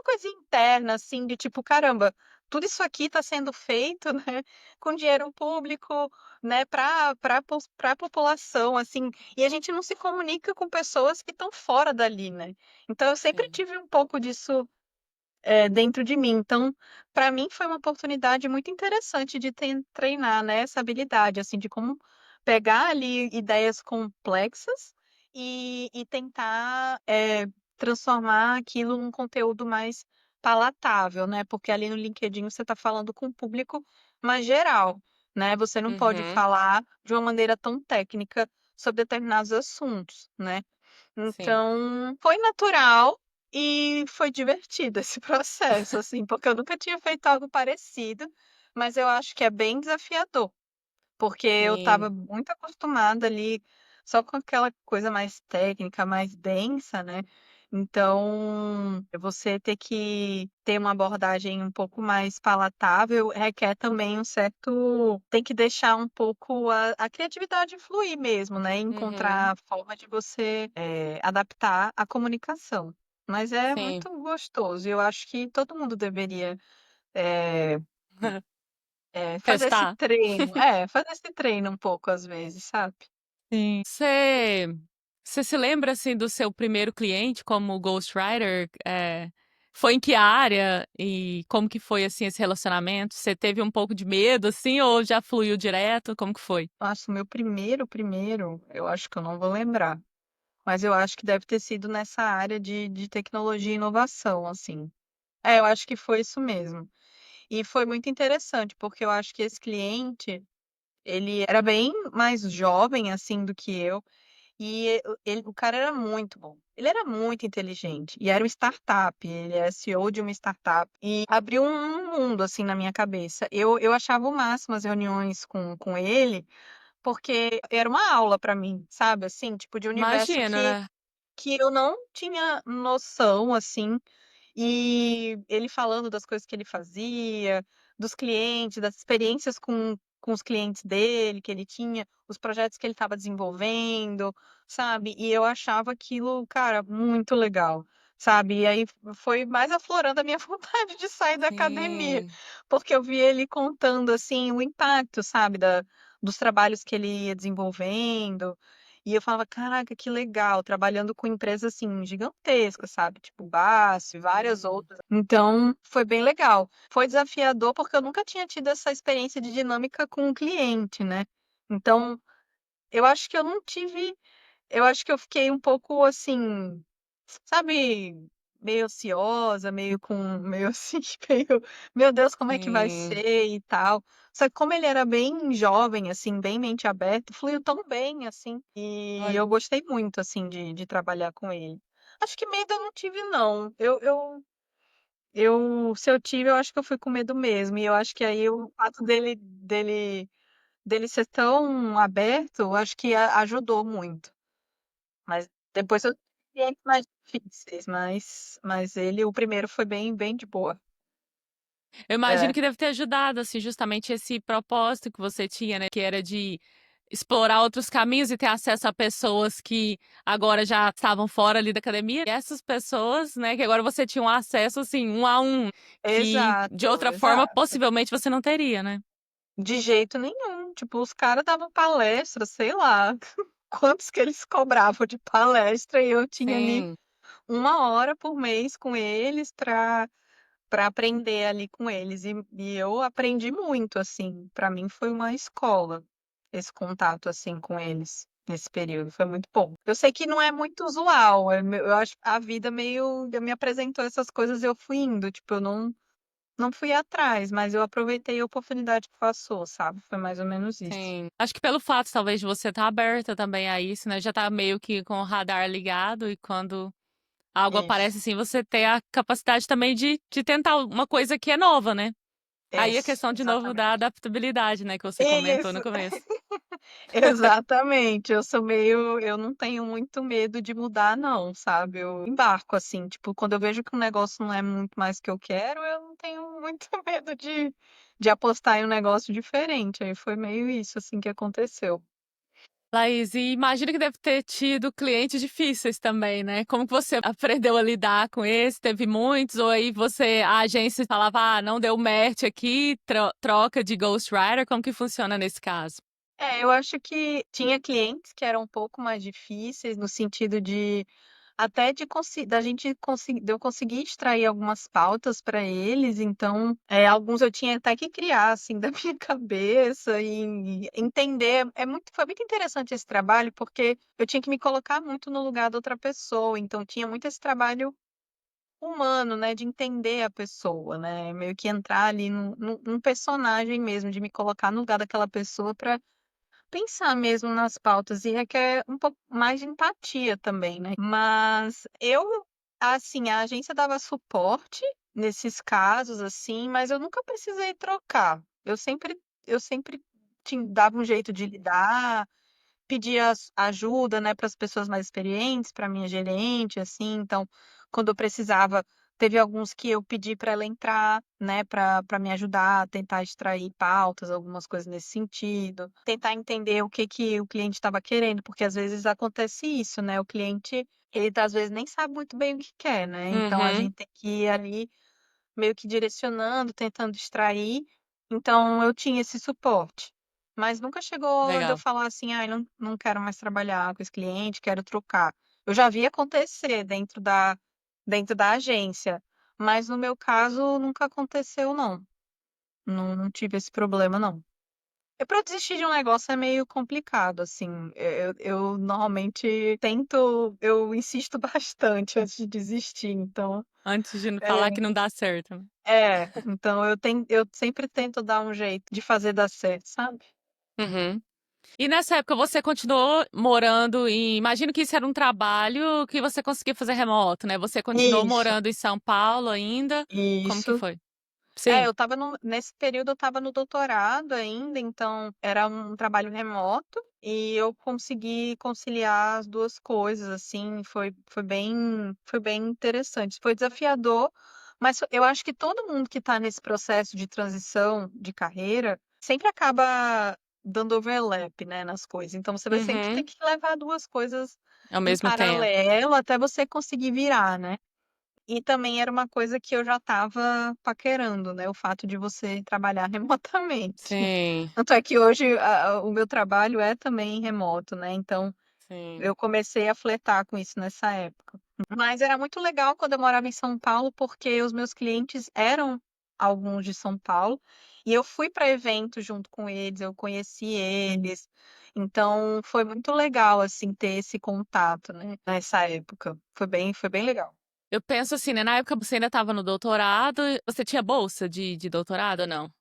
coisa interna, assim, de tipo: "Caramba, tudo isso aqui está sendo feito, né, com dinheiro público, né, para a população, assim, e a gente não se comunica com pessoas que estão fora dali, né". Então eu sempre sim. tive um pouco disso, dentro de mim. Então, para mim foi uma oportunidade muito interessante de treinar, né, essa habilidade, assim, de como pegar ali ideias complexas e tentar, transformar aquilo num conteúdo mais palatável, né, porque ali no LinkedIn você está falando com o público mais geral, né, você não pode Uhum, falar de uma maneira tão técnica sobre determinados assuntos, né. sim. Então, foi natural e foi divertido esse processo, assim, porque eu nunca tinha feito algo parecido, mas eu acho que é bem desafiador, porque eu estava Sim. muito acostumada ali só com aquela coisa mais técnica, mais densa, né. Então, você ter que ter uma abordagem um pouco mais palatável requer também um certo, tem que deixar um pouco a criatividade fluir mesmo, né, encontrar Uhum, a forma de você, adaptar a comunicação. Mas é sim. muito gostoso e eu acho que todo mundo deveria, eh fazer esse Testar? treino. Fazer esse treino um pouco às vezes, sabe. Sim. Você se lembra, assim, do seu primeiro cliente como ghostwriter? Foi em que área e como que foi, assim, esse relacionamento? Você teve um pouco de medo, assim, ou já fluiu direto? Como que foi? Nossa, o meu primeiro, eu acho que eu não vou lembrar, mas eu acho que deve ter sido nessa área de tecnologia e inovação, assim. Eu acho que foi isso mesmo. E foi muito interessante, porque eu acho que esse cliente, ele era bem mais jovem, assim, do que eu. O cara era muito bom. Ele era muito inteligente e era uma startup, ele é CEO de uma startup e abriu um mundo, assim, na minha cabeça. Eu achava o máximo as reuniões com ele, porque era uma aula pra mim, sabe, assim, tipo, de universo Imagino, que né? que eu não tinha noção, assim, e ele falando das coisas que ele fazia, dos clientes, das experiências com os clientes dele, que ele tinha, os projetos que ele estava desenvolvendo, sabe. E eu achava aquilo, cara, muito legal, sabe. E aí foi mais aflorando a minha vontade de sair da academia, Sim, porque eu vi ele contando, assim, o impacto, sabe, dos trabalhos que ele ia desenvolvendo, e eu falava: "Caraca, que legal", trabalhando com empresas, assim, gigantescas, sabe, tipo BASF e várias sim. outras. Então, foi bem legal. Foi desafiador, porque eu nunca tinha tido essa experiência de dinâmica com o cliente, né. Então, eu acho que eu não tive eu acho que eu fiquei um pouco, assim, sabe, meio ansiosa, meio assim, meio: "Meu Deus, como é que vai Sim. ser?", e tal. Só que como ele era bem jovem, assim, bem mente aberta, fluiu tão bem, assim, e Olha. eu gostei muito, assim, de trabalhar com ele. Acho que medo eu não tive não, se eu tive, eu acho que eu fui com medo mesmo, e eu acho que aí o fato dele ser tão aberto, eu acho que ajudou muito. Mas depois eu tive clientes mais difíceis, mas ele o primeiro foi bem de boa. Eu imagino É, que deve ter ajudado, assim, justamente esse propósito que você tinha, né, que era de explorar outros caminhos e ter acesso a pessoas que agora já estavam fora ali da academia. E essas pessoas, né, que agora você tinha um acesso, assim, um a um, que de exato, outra forma exato. possivelmente você não teria, né? De jeito nenhum, tipo, os caras davam palestra, sei lá, quantos que eles cobravam de palestra e eu tinha ali Sim, 1 hora por mês com eles para aprender ali com eles e eu aprendi muito, assim, para mim foi uma escola, esse contato, assim, com eles, nesse período, foi muito bom. Eu sei que não é muito usual, eu acho a vida meio me apresentou essas coisas e eu fui indo, tipo, eu não fui atrás, mas eu aproveitei a oportunidade que passou, sabe, foi mais ou menos isso. sim. Acho que pelo fato, talvez, de você estar aberta também a isso, né, já tá meio que com o radar ligado e quando algo Isso, aparece, assim, você ter a capacidade também de tentar uma coisa que é nova, né? Aí a isso, questão de novo da exatamente. adaptabilidade, né, que você comentou Isso. no começo. Exatamente, eu não tenho muito medo de mudar não, sabe, eu embarco, assim, tipo, quando eu vejo que um negócio não é muito mais que eu quero, eu não tenho muito medo de apostar em um negócio diferente, aí foi meio isso, assim, que aconteceu. Laís, e imagino que deve ter tido clientes difíceis também, né? Como que você aprendeu a lidar com esse? Teve muitos? Ou aí você, a agência falava, ah, não deu match aqui, troca de ghostwriter? Como que funciona nesse caso? É, eu acho que tinha clientes que eram um pouco mais difíceis, no sentido de até da gente conseguir de eu conseguir extrair algumas pautas para eles, então, alguns eu tinha até que criar, assim, da minha cabeça e entender. Foi muito interessante esse trabalho, porque eu tinha que me colocar muito no lugar da outra pessoa, então tinha muito esse trabalho humano, né, de entender a pessoa, né, meio que entrar ali num personagem mesmo, de me colocar no lugar daquela pessoa para pensar mesmo nas pautas e requer um pouco mais de empatia também, né. Mas assim, a agência dava suporte nesses casos, assim, mas eu nunca precisei trocar. Eu sempre dava um jeito de lidar, pedia ajuda, né, para as pessoas mais experientes, para minha gerente, assim, então, quando eu precisava, teve alguns que eu pedi para ela entrar, né, para me ajudar a tentar extrair pautas, algumas coisas nesse sentido, tentar entender o que que o cliente estava querendo, porque às vezes acontece isso, né, o cliente, ele às vezes nem sabe muito bem o que quer, né, então a Uhum, gente tem que ir ali meio que direcionando, tentando extrair, então eu tinha esse suporte. Mas nunca chegou de eu legal. falar assim: "Ai, não quero mais trabalhar com esse cliente, quero trocar". Eu já vi acontecer dentro da agência, mas no meu caso nunca aconteceu não. Não tive esse problema não. Para eu desistir de um negócio é meio complicado, assim, eu normalmente eu insisto bastante antes de desistir, então, Antes de falar que é não dá certo, né? então eu sempre tento dar um jeito de fazer dar certo, sabe. Uhum. E nessa época você continuou morando em imagino que isso era um trabalho que você conseguia fazer remoto, né, você continuou Isso, morando em São Paulo ainda? Como que isso. foi? Sim. Eu estava nesse período eu estava no doutorado ainda, então era um trabalho remoto e eu consegui conciliar as 2 coisas, assim, foi bem interessante. Foi desafiador, mas eu acho que todo mundo que está nesse processo de transição de carreira sempre acaba dando overlap, né, nas coisas, então você vai sempre ter Uhum. que levar 2 coisas Ao em mesmo tempo. paralelo até você conseguir virar, né. E também era uma coisa que eu já estava paquerando, né, o fato de você trabalhar remotamente. Sim, Tanto é que hoje o meu trabalho é também remoto, né, então sim. eu comecei a flertar com isso nessa época. Mas era muito legal quando eu morava em São Paulo, porque os meus clientes eram alguns de São Paulo, e eu fui para eventos junto com eles, eu conheci eles, então foi muito legal, assim, ter esse contato, né, nessa época. Foi bem legal. Eu penso assim, né, na época você ainda estava no doutorado, você tinha bolsa de doutorado ou não?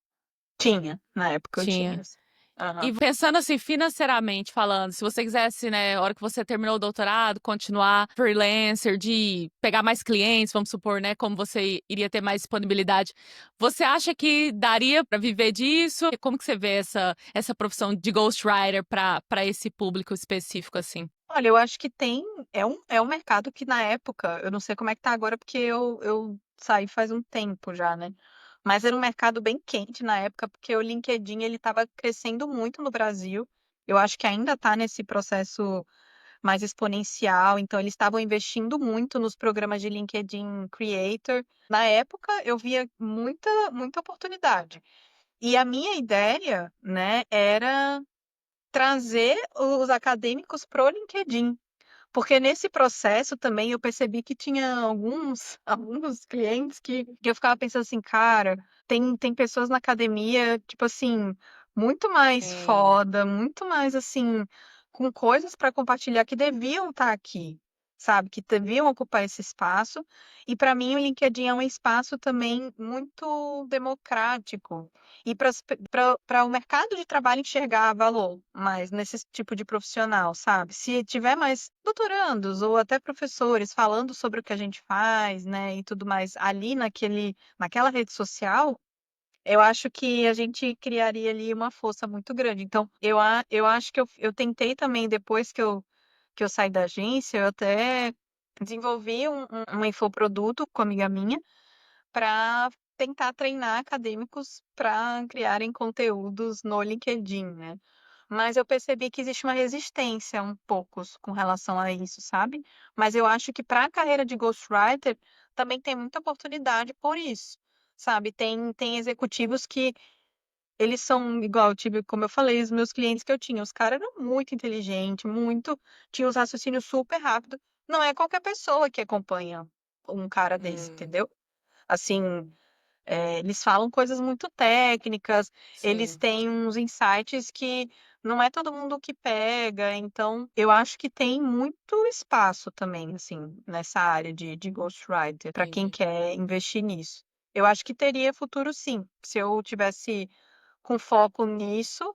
Tinha, na época eu tinha, Tinha. assim. Aham. E pensando assim, financeiramente falando, se você quisesse, né, a hora que você terminou o doutorado, continuar freelancer, de pegar mais clientes, vamos supor, né, como você iria ter mais disponibilidade, você acha que daria para viver disso? Como que você vê essa profissão de ghostwriter para esse público específico assim? Olha, eu acho que tem é um mercado que na época, eu não sei como é que tá agora, porque eu saí faz um tempo já, né, mas era um mercado bem quente na época, porque o LinkedIn ele estava crescendo muito no Brasil. Eu acho que ainda está nesse processo mais exponencial, então eles estavam investindo muito nos programas de LinkedIn Creator. Na época eu via muita oportunidade. E a minha ideia, né, era trazer os acadêmicos para o LinkedIn. Porque nesse processo também eu percebi que tinha alguns alguns clientes que eu ficava pensando assim: "Cara, tem pessoas na academia, tipo assim, muito mais Sim, foda, muito mais, assim, com coisas para compartilhar que deviam estar aqui", sabe, que deviam ocupar esse espaço. E para mim o LinkedIn é um espaço também muito democrático e para o mercado de trabalho enxergar valor mais nesse tipo de profissional, sabe. Se tiver mais doutorandos ou até professores falando sobre o que a gente faz, né, e tudo mais ali naquela rede social, eu acho que a gente criaria ali uma força muito grande. Então eu acho que eu tentei também depois que eu saí da agência, eu até desenvolvi um infoproduto com uma amiga minha, para tentar treinar acadêmicos para criarem conteúdos no LinkedIn, né. Mas eu percebi que existe uma resistência um pouco com relação a isso, sabe. Mas eu acho que para a carreira de ghostwriter também tem muita oportunidade por isso, sabe. Tem executivos que eles são igual eu tive, como eu falei, os meus clientes que eu tinha, os caras eram muito inteligente, muito tinham os raciocínios super rápido. Não é qualquer pessoa que acompanha um cara desse, hum, entendeu. Assim, eles falam coisas muito técnicas, eles sim, têm uns insights que não é todo mundo que pega, então eu acho que tem muito espaço também, assim, nessa área de ghostwriter, para quem entendi. quer investir nisso. Eu acho que teria futuro sim, se eu tivesse com foco nisso,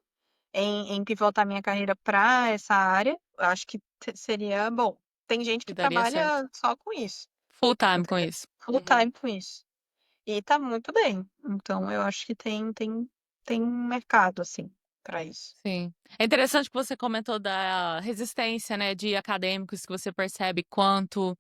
em pivotar minha carreira para essa área, eu acho que seria bom. Tem gente Que que daria certo. trabalha só com isso, Full time com entendeu? isso. Full Uhum. time com isso. E tá muito bem. Então eu acho que tem um mercado, assim, para isso. Sim. É interessante que você comentou da resistência, né, de acadêmicos que você percebe quanto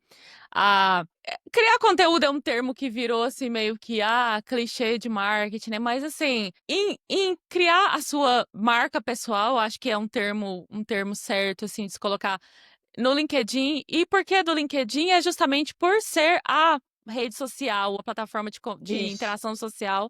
criar conteúdo é um termo que virou, assim, meio que, clichê de marketing, né, mas, assim, em criar a sua marca pessoal, acho que é um termo certo, assim, de se colocar no LinkedIn. E por que do LinkedIn? É justamente por ser a rede social, a plataforma de Isso, interação social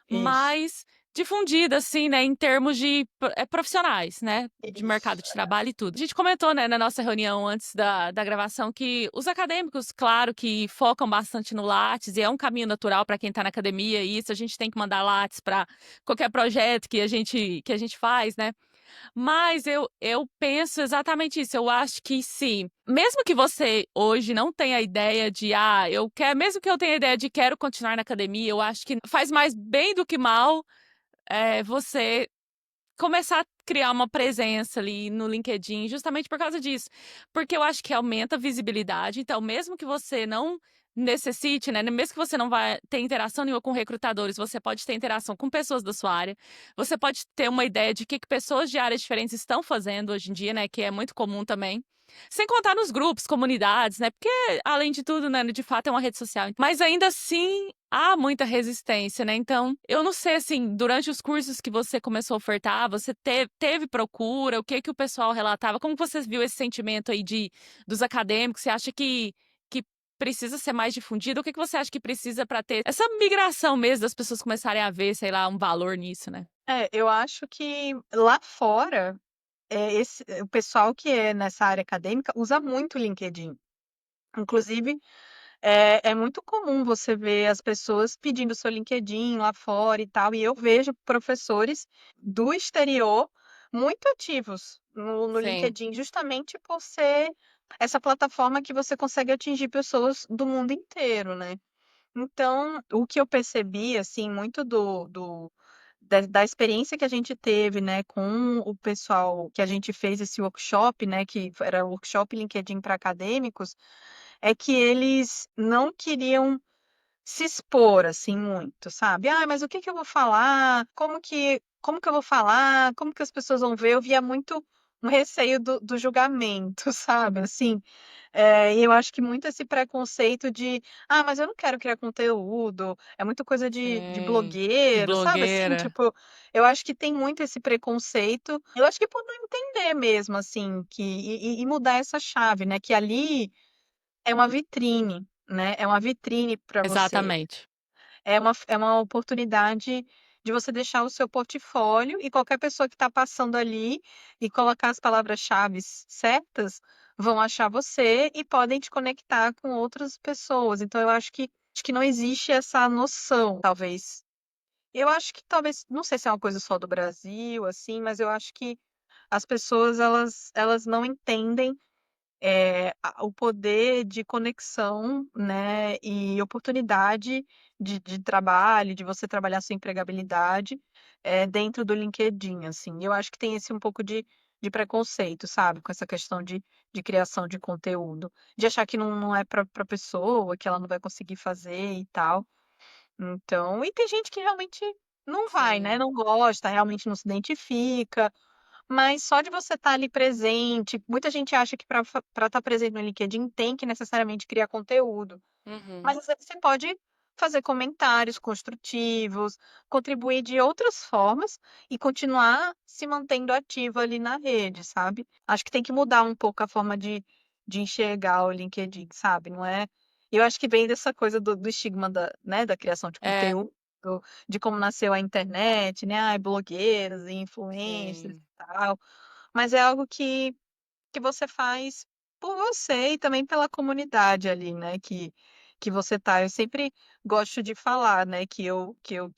isso, mais difundida, assim, né, em termos de profissionais, né, de mercado isso. de trabalho e tudo. A gente comentou, né, na nossa reunião antes da gravação que os acadêmicos, claro, que focam bastante no Lattes, e é um caminho natural para quem está na academia, e isso a gente tem que mandar Lattes para qualquer projeto que a gente faz, né. Mas eu penso exatamente isso, eu acho que se mesmo que você hoje não tenha a ideia de, eu quero mesmo que eu tenha a ideia de quero continuar na academia, eu acho que faz mais bem do que mal, você começar a criar uma presença ali no LinkedIn, justamente por causa disso. Porque eu acho que aumenta a visibilidade, então mesmo que você não necessite, né, mesmo que você não vai ter interação nenhuma com recrutadores, você pode ter interação com pessoas da sua área, você pode ter uma ideia de que pessoas de áreas diferentes estão fazendo hoje em dia, né, que é muito comum também. Sem contar nos grupos, comunidades, né? Porque, além de tudo, né, de fato é uma rede social. Mas ainda assim, há muita resistência, né? Então, eu não sei, assim, durante os cursos que você começou a ofertar, você teve procura? O que que o pessoal relatava? Como que você viu esse sentimento aí dos acadêmicos? Você acha que precisa ser mais difundido? O que que você acha que precisa para ter essa migração mesmo das pessoas começarem a ver, sei lá, um valor nisso, né? Eu acho que lá fora, o pessoal que é nessa área acadêmica usa muito o LinkedIn. Inclusive, é muito comum você ver as pessoas pedindo seu LinkedIn lá fora e tal, e eu vejo professores do exterior muito ativos no Sim. LinkedIn, justamente por ser essa plataforma que você consegue atingir pessoas do mundo inteiro, né. Então, o que eu percebi, assim, muito da experiência que a gente teve, né, com o pessoal que a gente fez esse workshop, né, que era o workshop LinkedIn para acadêmicos, é que eles não queriam se expor, assim, muito, sabe. "Ah, mas o que que eu vou falar? Como que eu vou falar? Como que as pessoas vão ver?" Eu via muito um receio do julgamento, sabe, assim. E eu acho que muito esse preconceito de: "Ah, mas eu não quero criar conteúdo, é muito coisa de Sim, de blogueiro", sabe, assim, blogueira. tipo, eu acho que tem muito esse preconceito. Eu acho que por não entender mesmo, assim, que e mudar essa chave, né, que ali é uma vitrine, né, é uma vitrine para você. Exatamente. É uma oportunidade de você deixar o seu portfólio e qualquer pessoa que está passando ali e colocar as palavras-chaves certas, vão achar você e podem te conectar com outras pessoas. Então eu acho que não existe essa noção, talvez. Eu acho que talvez não sei se é uma coisa só do Brasil, assim, mas eu acho que as pessoas elas não entendem o poder de conexão, né, e oportunidade de trabalho, de você trabalhar sua empregabilidade, dentro do LinkedIn, assim. Eu acho que tem esse um pouco de preconceito, sabe, com essa questão de criação de conteúdo, de achar que não é para pessoa, que ela não vai conseguir fazer e tal. Então e tem gente que realmente não vai, né, Sim, não gosta, realmente não se identifica, mas só de você estar ali presente, muita gente acha que para estar presente no LinkedIn tem que necessariamente criar conteúdo, uhum. mas às vezes você pode fazer comentários construtivos, contribuir de outras formas e continuar se mantendo ativo ali na rede, sabe. Acho que tem que mudar um pouco a forma de enxergar o LinkedIn, sabe, não é eu acho que vem dessa coisa do estigma da, né, da criação de É, conteúdo, de como nasceu a internet, né, ai blogueiros e influencers sim, e tal, mas é algo que você faz por você e também pela comunidade ali, né, que você tá. Eu sempre gosto de falar, né, que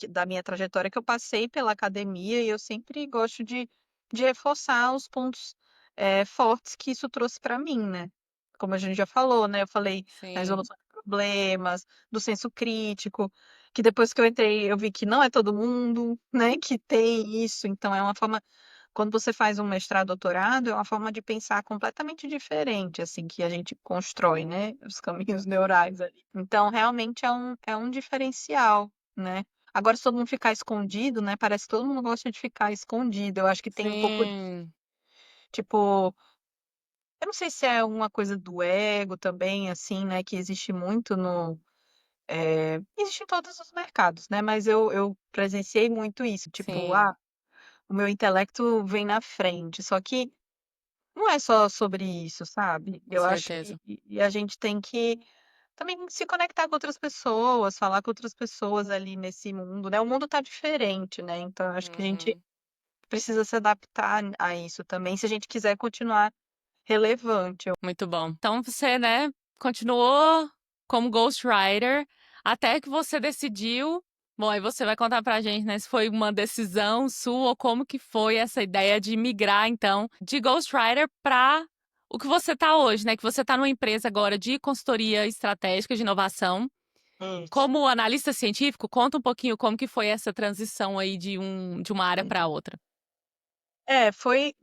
da minha trajetória que eu passei pela academia e eu sempre gosto de reforçar os pontos, fortes que isso trouxe para mim, né. Como a gente já falou, né, eu falei da sim, resolução de problemas, do senso crítico, que depois que eu entrei eu vi que não é todo mundo, né, que tem isso, então é uma forma quando você faz um mestrado, doutorado, é uma forma de pensar completamente diferente, assim, que a gente constrói, né, os caminhos neurais ali. Então, realmente é um diferencial, né. Agora se todo mundo ficar escondido, né, parece que todo mundo gosta de ficar escondido, eu acho que tem um pouco sim, tipo, eu não sei se é uma coisa do ego também, assim, né, que existe muito existe em todos os mercados, né, mas eu presenciei muito isso, tipo: sim, "Ah, o meu intelecto vem na frente", só que não é só sobre isso, sabe. com Eu acho e certeza. e a gente tem que também se conectar com outras pessoas, falar com outras pessoas ali nesse mundo, né. O mundo tá diferente, né, então eu acho que a gente Uhum. precisa se adaptar a isso também, se a gente quiser continuar relevante. Eu Muito bom. Então você, né, continuou como ghostwriter até que você decidiu bom, aí você vai contar pra gente, né, se foi uma decisão sua ou como que foi essa ideia de migrar, então, de ghostwriter para o que você tá hoje, né, que você tá numa empresa agora de consultoria estratégica de inovação. isso. Como analista científico, conta um pouquinho como que foi essa transição aí de uma área para outra.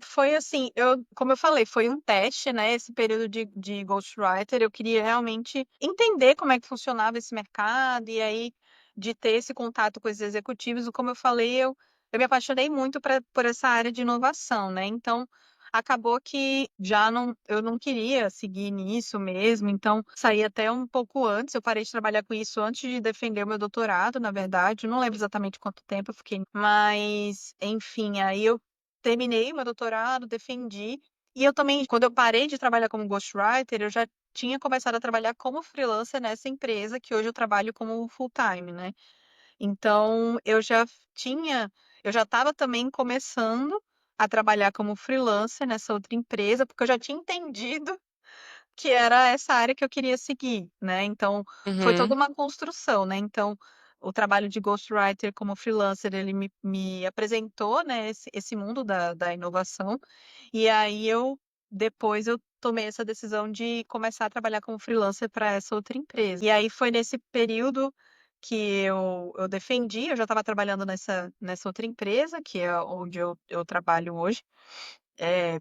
Foi assim, como eu falei, foi um teste, né, esse período de ghostwriter, eu queria realmente entender como é que funcionava esse mercado, e aí de ter esse contato com esses executivos, e como eu falei, eu me apaixonei muito por essa área de inovação, né, então acabou que já não eu não queria seguir nisso mesmo, então saí até um pouco antes, eu parei de trabalhar com isso antes de defender o meu doutorado, na verdade, não lembro exatamente quanto tempo eu fiquei, mas enfim, aí eu terminei o meu doutorado, defendi, e eu também quando eu parei de trabalhar como ghostwriter, eu já tinha começado a trabalhar como freelancer nessa empresa que hoje eu trabalho como full time, né. Então tinha eu já estava também começando a trabalhar como freelancer nessa outra empresa, porque eu já tinha entendido que era essa área que eu queria seguir, né, então foi toda Uhum. uma construção, né, então o trabalho de ghostwriter como freelancer ele me apresentou, né, esse mundo da inovação, e aí depois eu tomei essa decisão de começar a trabalhar como freelancer para essa outra empresa. E aí foi nesse período que eu defendi, eu já estava trabalhando nessa outra empresa, que é onde eu trabalho hoje,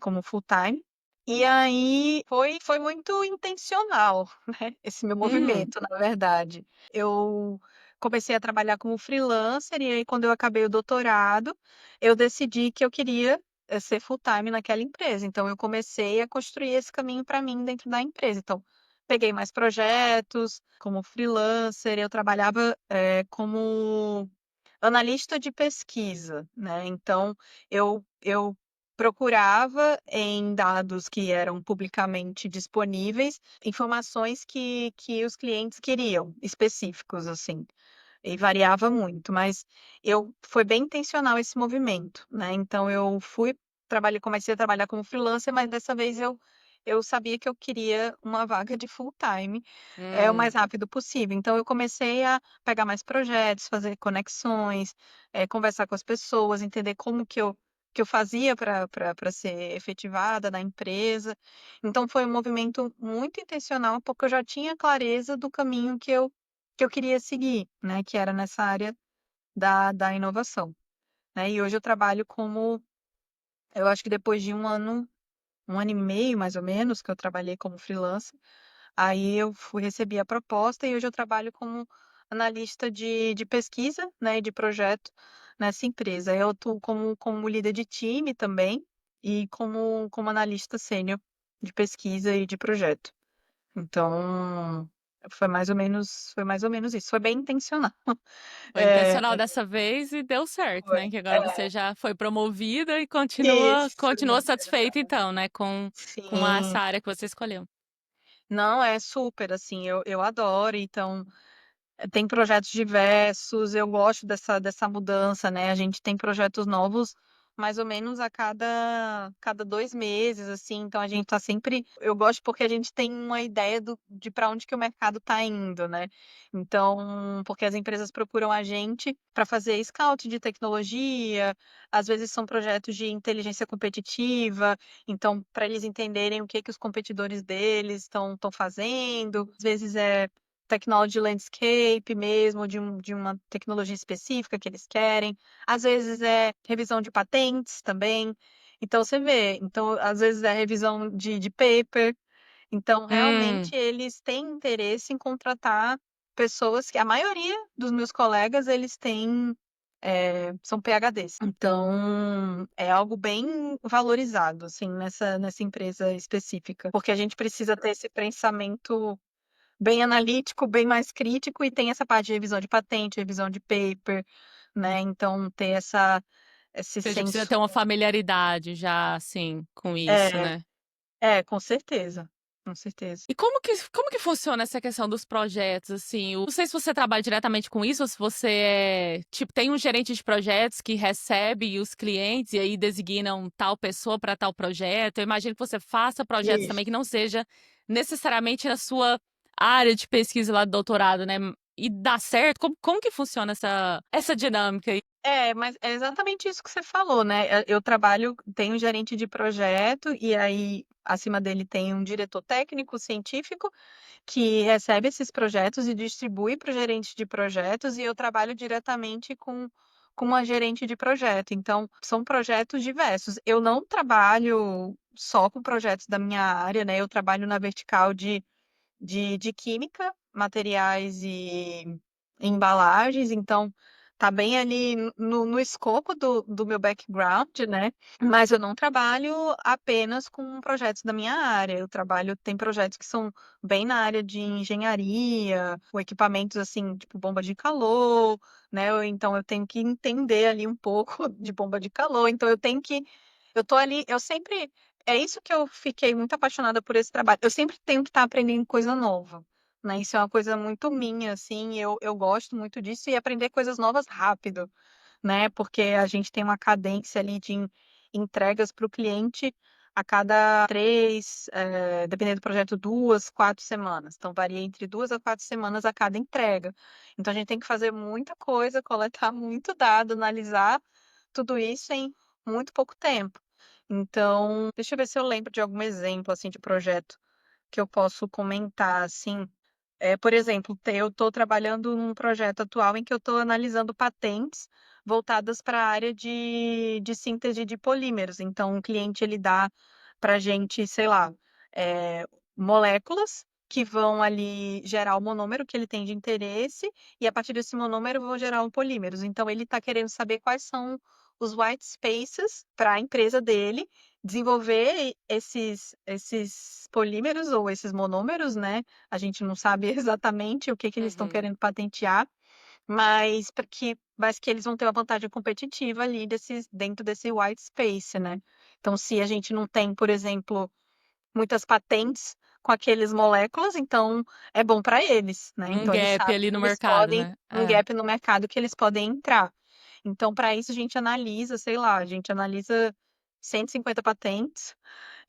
como full time. E aí foi muito intencional, né, esse meu Hum, movimento, na verdade. Eu comecei a trabalhar como freelancer e aí quando eu acabei o doutorado, eu decidi que eu queria, ser full time naquela empresa. Então eu comecei a construir esse caminho para mim dentro da empresa. Então, peguei mais projetos como freelancer, eu trabalhava, como analista de pesquisa, né, então eu procurava em dados que eram publicamente disponíveis, informações que os clientes queriam, específicos, assim, e variava muito, mas eu foi bem intencional esse movimento, né, então eu comecei a trabalhar como freelancer, mas dessa vez eu sabia que eu queria uma vaga de full time, o mais hum. rápido possível. Então eu comecei a pegar mais projetos, fazer conexões, conversar com as pessoas, entender como que eu fazia para ser efetivada na empresa. Então foi um movimento muito intencional, porque eu já tinha clareza do caminho que eu queria seguir, né, que era nessa área da inovação, né. E hoje eu trabalho como eu acho que depois de 1 ano e meio, mais ou menos, que eu trabalhei como freelancer, aí eu recebi a proposta e hoje eu trabalho como analista de pesquisa, né, e de projeto nessa empresa. Eu atuo como líder de time também e como analista sênior de pesquisa e de projeto. Então, foi mais ou menos isso. Foi bem intencional. Foi É, intencional dessa vez e deu certo, foi. né, que agora você É, já foi promovida e continua isso. continua satisfeita então, né, com essa Sim. área que você escolheu. Não, é super, assim, eu adoro, então tem projetos diversos, eu gosto dessa mudança, né, a gente tem projetos novos mais ou menos a cada 2 meses, assim, então a gente tá sempre eu gosto porque a gente tem uma ideia de para onde que o mercado tá indo, né. Então, porque as empresas procuram a gente para fazer scout de tecnologia, às vezes são projetos de inteligência competitiva, então para eles entenderem o que que os competidores deles estão fazendo, às vezes é technology landscape mesmo, de uma tecnologia específica que eles querem. Às vezes é revisão de patentes também. Então você vê, então às vezes é revisão de paper. Então Hum, realmente eles têm interesse em contratar pessoas que a maioria dos meus colegas eles têm, são PhDs. Então é algo bem valorizado, assim, nessa empresa específica, porque a gente precisa ter esse pensamento bem analítico, bem mais crítico e tem essa parte de revisão de patente, revisão de paper, né, então ter esse você já precisa ter senso uma familiaridade já, assim, com isso, é, né. com certeza, com certeza. E como que funciona essa questão dos projetos, assim? Não sei se você trabalha diretamente com isso ou se você tipo, tem um gerente de projetos que recebe os clientes e aí designam tal pessoa para tal projeto. Eu imagino que você faça projetos Isso. também que não seja necessariamente na sua área de pesquisa lá do doutorado, né? E dá certo? Como que funciona essa dinâmica aí? É, mas é exatamente isso que você falou, né, eu trabalho tenho um gerente de projeto e aí acima dele tem um diretor técnico científico que recebe esses projetos e distribui para o gerente de projetos, e eu trabalho diretamente com uma gerente de projeto. Então, são projetos diversos. Eu não trabalho só com projetos da minha área, né? Eu trabalho na vertical de química, materiais e embalagens, então tá bem ali no escopo do meu background, né, mas eu não trabalho apenas com projetos da minha área, eu trabalho tem projetos que são bem na área de engenharia, com equipamentos, assim, tipo bomba de calor, né, ou então eu tenho que entender ali um pouco de bomba de calor, então eu tô ali eu sempre é isso que eu fiquei muito apaixonada por esse trabalho. Eu sempre tenho que estar aprendendo coisa nova, né, isso é uma coisa muito minha, assim, eu gosto muito disso e aprender coisas novas rápido, né, porque a gente tem uma cadência ali de entregas para o cliente a cada 3, dependendo do projeto, 2, 4 semanas. Então varia entre 2 a 4 semanas a cada entrega. Então a gente tem que fazer muita coisa, coletar muito dado, analisar tudo isso em muito pouco tempo. Então, deixa eu ver se eu lembro de algum exemplo, assim, de projeto que eu posso comentar, assim. Por exemplo, eu estou trabalhando num projeto atual em que eu estou analisando patentes voltadas para a área de síntese de polímeros. Então, o cliente ele dá para a gente, sei lá, eh, moléculas que vão ali gerar o monômero que ele tem de interesse, e a partir desse monômero vão gerar um polímeros. Então, ele está querendo saber quais são os white spaces para a empresa dele desenvolver esses polímeros ou esses monômeros, né? A gente não sabe exatamente o que que eles estão Uhum. querendo patentear, mas que eles vão ter uma vantagem competitiva ali dentro desse white space, né? Então, se a gente não tem, por exemplo, muitas patentes com aqueles moléculas, então é bom para eles, né? Um Então eles gap sabem ali que no eles mercado, podem né? um É, gap no mercado que eles podem entrar. Então, para isso a gente analisa, sei lá, a gente analisa 150 patentes,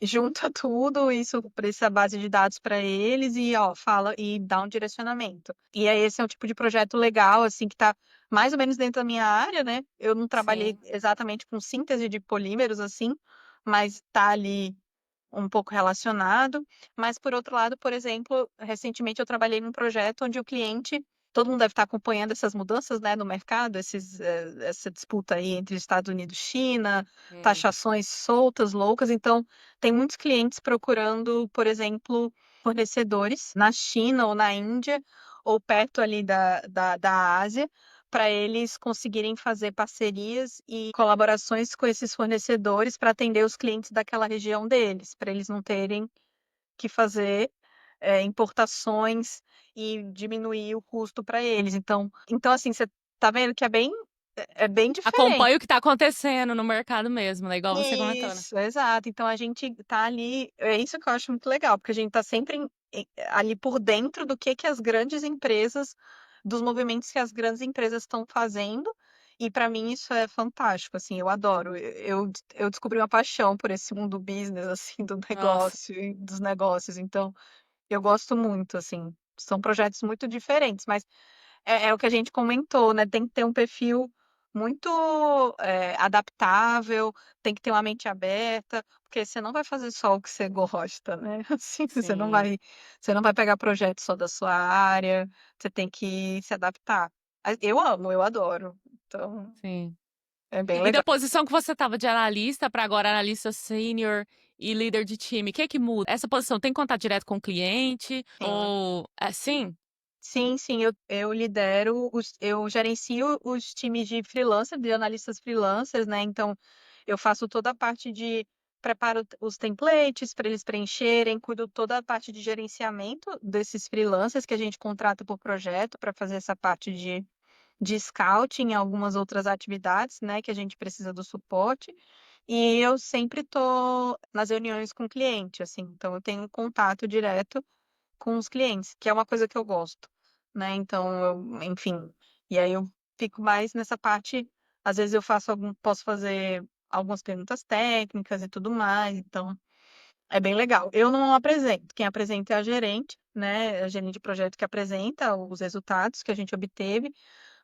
junta tudo isso para essa base de dados para eles e, ó, fala e dá um direcionamento. E aí esse é um tipo de projeto legal, assim, que está mais ou menos dentro da minha área, né? Eu não trabalhei sim, exatamente com síntese de polímeros, assim, mas está ali um pouco relacionado. Mas, por outro lado, por exemplo, recentemente eu trabalhei num projeto onde o cliente, todo mundo deve estar acompanhando essas mudanças, né, no mercado, essa disputa aí entre Estados Unidos e China, sim. taxações soltas, loucas. Então, tem muitos clientes procurando, por exemplo, fornecedores na China ou na Índia, ou perto ali da Ásia, para eles conseguirem fazer parcerias e colaborações com esses fornecedores para atender os clientes daquela região deles, para eles não terem que fazer, importações e diminuir o custo para eles. Então, assim, você tá vendo que é bem diferente. Acompanha o que está acontecendo no mercado mesmo, né? Igual você comentou, né? Isso, exato. Então a gente tá ali, é isso que eu acho muito legal, porque a gente tá sempre ali por dentro do que as grandes empresas, dos movimentos que as grandes empresas estão fazendo, e para mim isso é fantástico, assim, eu adoro. Eu descobri uma paixão por esse mundo business, assim, do Nossa, negócio, e dos negócios, então eu gosto muito, assim. São projetos muito diferentes, mas é o que a gente comentou, né? Tem que ter um perfil muito adaptável, tem que ter uma mente aberta, porque você não vai fazer só o que você gosta, né? Assim, sim, você não vai pegar projeto só da sua área, você tem que se adaptar. Eu amo, eu adoro. Então, sim. é bem E da legal. posição que você estava de analista para agora analista sênior e líder de time, o que é que muda? Essa posição tem contato direto com o cliente Sim. ou assim? Sim, sim, eu lidero eu gerencio os times de freelancer, de analistas freelancers, né? Então, eu faço toda a parte de preparo os templates para eles preencherem, cuido toda a parte de gerenciamento desses freelancers que a gente contrata por projeto para fazer essa parte de scouting e algumas outras atividades, né, que a gente precisa do suporte. E eu sempre estou nas reuniões com o cliente, assim, então eu tenho contato direto com os clientes, que é uma coisa que eu gosto, né? Então, enfim, e aí eu fico mais nessa parte, às vezes posso fazer algumas perguntas técnicas e tudo mais, então é bem legal. Eu não apresento, quem apresenta é a gerente, né? A gerente de projeto que apresenta os resultados que a gente obteve,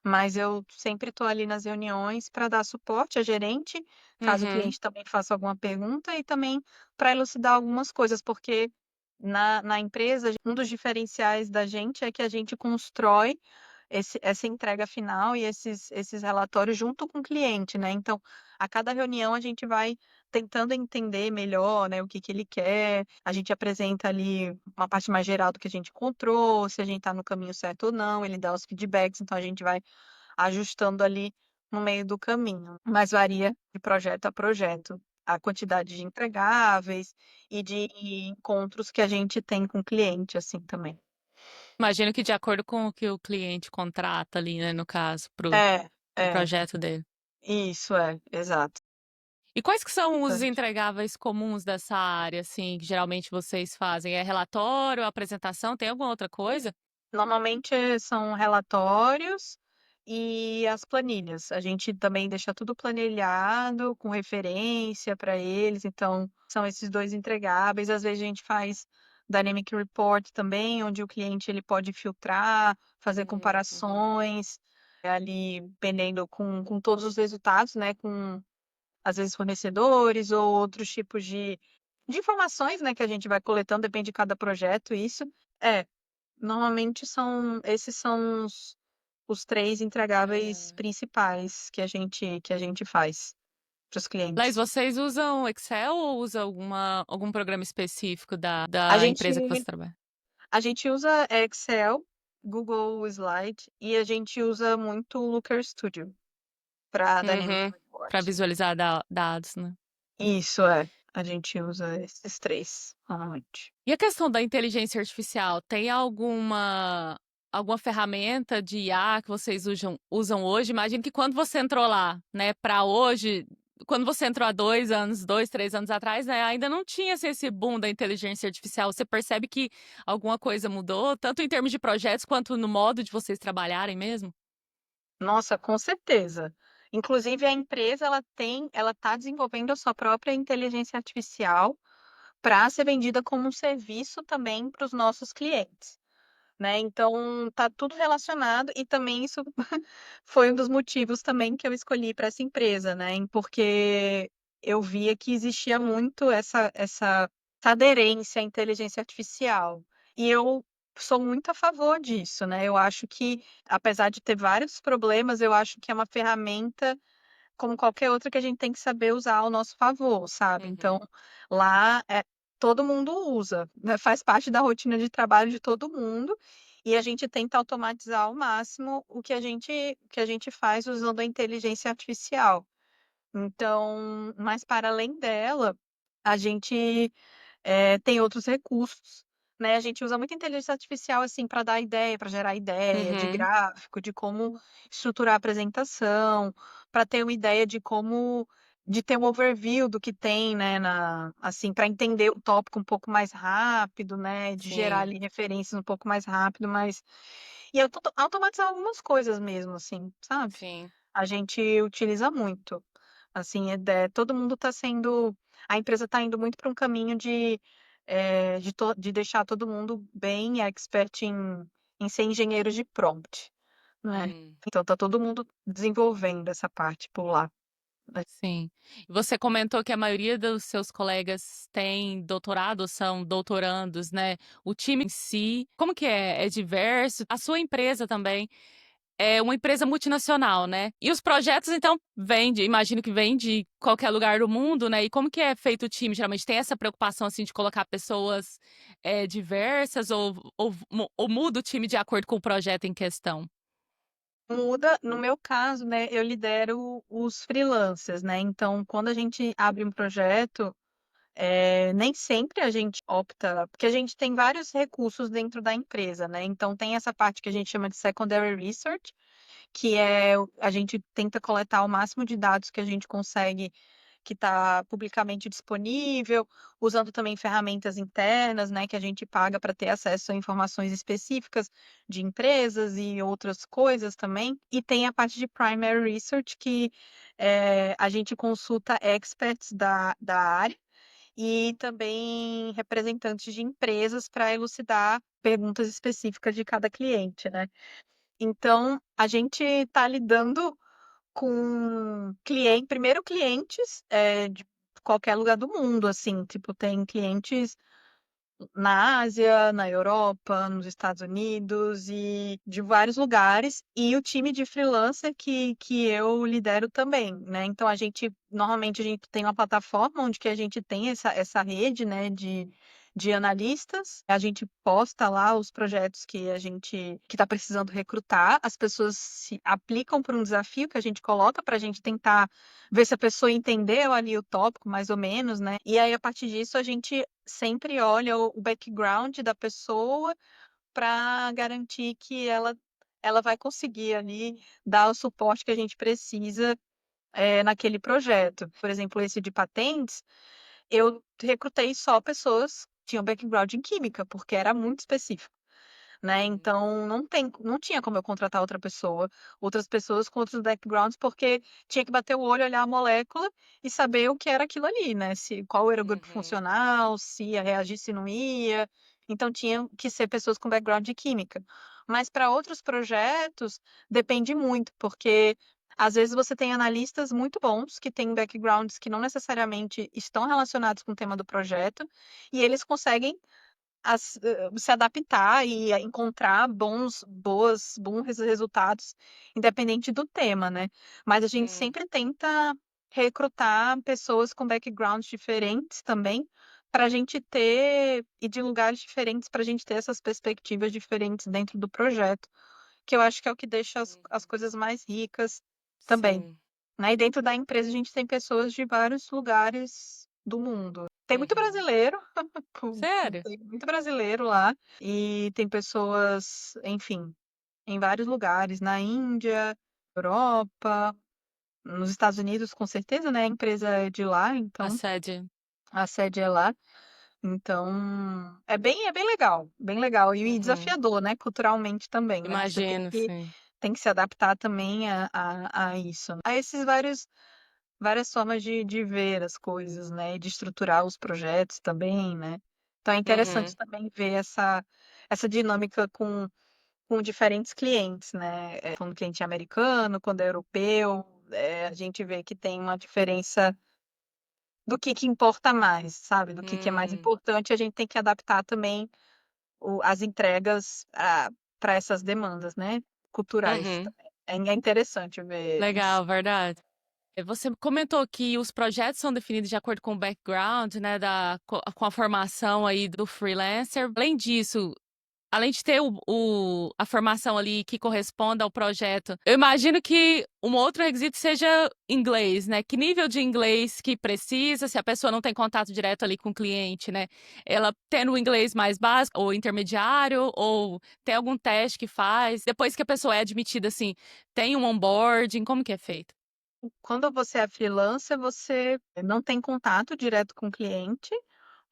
mas eu sempre estou ali nas reuniões para dar suporte à gerente, caso o Uhum. cliente também faça alguma pergunta, e também para elucidar algumas coisas, porque na empresa, um dos diferenciais da gente é que a gente constrói essa entrega final e esses relatórios junto com o cliente, né? Então, a cada reunião a gente vai tentando entender melhor, né, o que que ele quer. A gente apresenta ali uma parte mais geral do que a gente encontrou, se a gente está no caminho certo ou não, ele dá os feedbacks, então a gente vai ajustando ali no meio do caminho. Mas varia de projeto a projeto. A quantidade de entregáveis e de encontros que a gente tem com o cliente, assim, também. Imagino que de acordo com o que o cliente contrata ali, né, no caso, É, pro é, projeto dele. isso é, exato. E quais que são os Importante. entregáveis comuns dessa área, assim, que geralmente vocês fazem? É relatório, apresentação, tem alguma outra coisa? Normalmente são relatórios e as planilhas. A gente também deixa tudo planilhado, com referência para eles, então são esses dois entregáveis. Às vezes a gente faz Dynamic Report também, onde o cliente ele pode filtrar, fazer Uhum. comparações, ali dependendo com todos os resultados, né? Com às vezes fornecedores ou outros tipos de informações, né, que a gente vai coletando, depende de cada projeto, isso. É, normalmente esses são os 3 entregáveis É. principais que a gente faz para os Laís, clientes. vocês usam Excel ou usa algum programa específico da, A da gente empresa que você trabalha? a gente usa Excel, Google Slide e a gente usa muito o Looker Studio para Dynamic Uhum. Para Report. visualizar dados, né? Isso, é. A gente usa esses 3 normalmente. E a questão da inteligência artificial, tem alguma ferramenta de IA que vocês usam hoje? Imagino que quando você entrou lá, né, para hoje, quando você entrou há 2 anos, 2, 3 anos atrás, né, ainda não tinha assim, esse boom da inteligência artificial. Você percebe que alguma coisa mudou, tanto em termos de projetos quanto no modo de vocês trabalharem mesmo? Nossa, com certeza. Inclusive a empresa ela está desenvolvendo a sua própria inteligência artificial para ser vendida como um serviço também para os nossos clientes, né. Então tá tudo relacionado e também isso foi um dos motivos também que eu escolhi para essa empresa, né, porque eu via que existia muito essa aderência à inteligência artificial. E eu sou muito a favor disso, né, eu acho que, apesar de ter vários problemas, eu acho que é uma ferramenta como qualquer outra que a gente tem que saber usar ao nosso favor, sabe. Então, Uhum. lá, todo mundo usa, né, faz parte da rotina de trabalho de todo mundo, e a gente tenta automatizar ao máximo o que a gente faz usando a inteligência artificial. Então, mas para além dela, a gente tem outros recursos, né, a gente usa muita inteligência artificial, assim, para dar ideia, para gerar ideia de Uhum. gráfico, de como estruturar a apresentação, para ter uma ideia de ter um overview do que tem, né, assim, para entender o tópico um pouco mais rápido, né, de gerar Sim, ali referências um pouco mais rápido, mas e automatizar algumas coisas mesmo, assim, sabe. sim. A gente utiliza muito. Assim, todo mundo está sendo a empresa está indo muito para um caminho de deixar todo mundo bem expert em ser engenheiro de prompt, né. Hum. Então tá todo mundo desenvolvendo essa parte por lá, né. Sim. E você comentou que a maioria dos seus colegas tem doutorado, são doutorandos, né? O time em si, como que é? É diverso? A sua empresa também é uma empresa multinacional, né? E os projetos, então, imagino que vêm de qualquer lugar do mundo, né? E como que é feito o time? Geralmente tem essa preocupação, assim, de colocar pessoas diversas ou muda o time de acordo com o projeto em questão? Muda, no meu caso, né, eu lidero os freelancers, né, então quando a gente abre um projeto, nem sempre a gente opta porque a gente tem vários recursos dentro da empresa, né, então tem essa parte que a gente chama de secondary research, que a gente tenta coletar o máximo de dados que a gente consegue que está publicamente disponível, usando também ferramentas internas, né, que a gente paga para ter acesso a informações específicas de empresas e outras coisas também. E tem a parte de primary research, que a gente consulta experts da área e também representantes de empresas para elucidar perguntas específicas de cada cliente, né. Então, a gente está lidando com primeiro clientes, de qualquer lugar do mundo, assim, tipo, tem clientes na Ásia, na Europa, nos Estados Unidos e de vários lugares, e o time de freelancer que eu lidero também, né. Então normalmente a gente tem uma plataforma onde que a gente tem essa rede, né, de analistas, a gente posta lá os projetos que está precisando recrutar, as pessoas se aplicam para um desafio que a gente coloca para a gente tentar ver se a pessoa entendeu ali o tópico mais ou menos, né, e aí a partir disso a gente sempre olha o background da pessoa para garantir que ela vai conseguir ali dar o suporte que a gente precisa, naquele projeto. Por exemplo, esse de patentes, eu recrutei só pessoas que tinham background em química, porque era muito específico. Né, Uhum. então não tinha como eu contratar outras pessoas com outros backgrounds, porque tinha que bater o olho, olhar a molécula e saber o que era aquilo ali, né, se qual era o grupo Uhum. funcional, se ia reagir, se não ia, então tinham que ser pessoas com background de química. Mas para outros projetos, depende muito, porque Às vezes você tem analistas muito bons, que têm backgrounds que não necessariamente estão relacionados com o tema do projeto, e eles conseguem se adaptar e encontrar bons resultados, independente do tema, né? Mas a gente Hum, sempre tenta recrutar pessoas com backgrounds diferentes também, para a gente ter, e de lugares diferentes, para a gente ter essas perspectivas diferentes dentro do projeto, que eu acho que é o que deixa as uhum. coisas mais ricas também. Sim. Né? E dentro da empresa a gente tem pessoas de vários lugares do mundo. Tem muito Uhum. brasileiro, Sério? tem muito brasileiro lá, e tem pessoas, enfim, em vários lugares, na Índia, Europa, nos Estados Unidos, com certeza, né? A empresa é de lá, A então sede. a sede é lá. Então, é bem legal, bem legal. E Uhum. desafiador, né? Culturalmente também, né? Você Imagino, sim. tem que se adaptar também a isso, né? A esses várias formas de ver as coisas, né? E de estruturar os projetos também, né? Então é interessante Uhum. também ver essa dinâmica com diferentes clientes, né? Quando o cliente é americano, quando é europeu, a gente vê que tem uma diferença do que importa mais, sabe? Do que é mais Hum. importante, a gente tem que adaptar também as entregas para essas demandas, né? Culturais Uhum. também. É interessante ver isso. Legal, verdade. Você comentou que os projetos são definidos de acordo com o background, né, com a formação aí do freelancer. Além disso, além de ter a formação ali que corresponda ao projeto, eu imagino que um outro requisito seja inglês, né? Que nível de inglês que precisa, se a pessoa não tem contato direto ali com o cliente, né? Ela tendo o inglês mais básico ou intermediário, ou tem algum teste que faz? Depois que a pessoa é admitida, assim, tem um onboarding, como que é feito? Quando você é freelancer, você não tem contato direto com o cliente,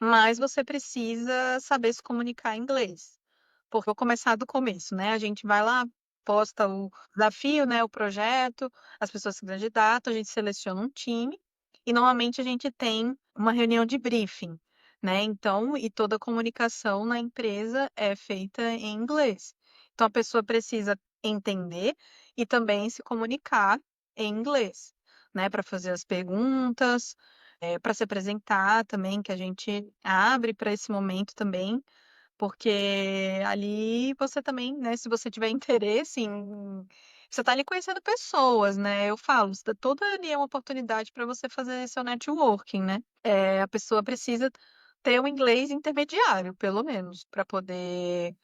mas você precisa saber se comunicar em inglês. Porque vou começar do começo, né? A gente vai lá, posta o desafio, né? O projeto, as pessoas se candidatam, a gente seleciona um time e normalmente a gente tem uma reunião de briefing, né? Então, e toda a comunicação na empresa é feita em inglês. Então, a pessoa precisa entender e também se comunicar em inglês, né? Para fazer as perguntas, para se apresentar também, que a gente abre para esse momento também, porque ali você também, né, se você tiver interesse você está ali conhecendo pessoas, né? Eu falo, toda ali é uma oportunidade para você fazer seu networking, né? A pessoa precisa ter um inglês intermediário, pelo menos, para poder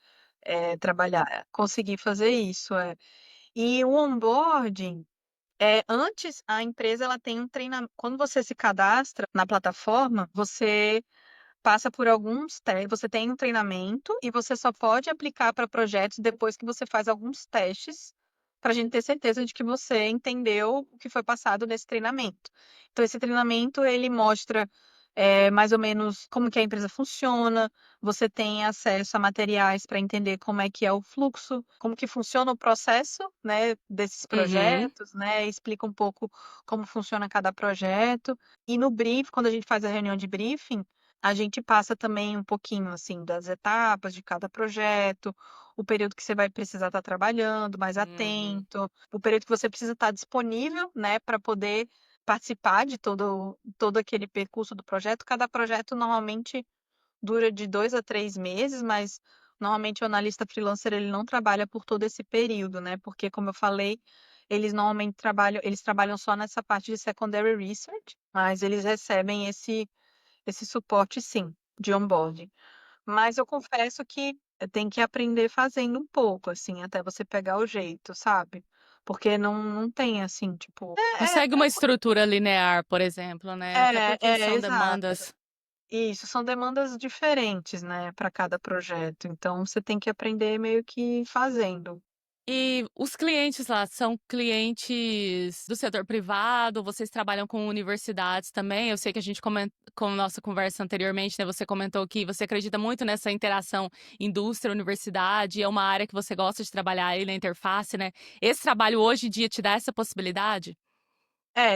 trabalhar, conseguir fazer isso. E o onboarding, antes a empresa ela tem um treinamento. Quando você se cadastra na plataforma, você passa por alguns testes, você tem um treinamento e você só pode aplicar para projetos depois que você faz alguns testes para a gente ter certeza de que você entendeu o que foi passado nesse treinamento. Então, esse treinamento ele mostra mais ou menos como que a empresa funciona, você tem acesso a materiais para entender como é que é o fluxo, como que funciona o processo, né, desses Uhum. projetos, né, explica um pouco como funciona cada projeto. E no brief, quando a gente faz a reunião de briefing, a gente passa também um pouquinho, assim, das etapas de cada projeto, o período que você vai precisar estar trabalhando, mais Uhum. atento, o período que você precisa estar disponível, né, para poder participar de todo aquele percurso do projeto. Cada projeto normalmente dura de 2 a 3 meses, mas normalmente o analista freelancer ele não trabalha por todo esse período, né? Porque, como eu falei, eles trabalham só nessa parte de secondary research, mas eles recebem esse suporte sim, de onboarding. Mas eu confesso que tem que aprender fazendo um pouco, assim, até você pegar o jeito, sabe? Porque não tem assim, tipo. Não segue uma estrutura linear, por exemplo, né? Até porque são Exato. demandas. Isso, são demandas diferentes, né, para cada projeto. Então você tem que aprender meio que fazendo. E os clientes lá são clientes do setor privado? Vocês trabalham com universidades também? Eu sei que a gente comentou com nossa conversa anteriormente, né? Você comentou que você acredita muito nessa interação indústria-universidade, é uma área que você gosta de trabalhar aí na interface, né? Esse trabalho hoje em dia te dá essa possibilidade?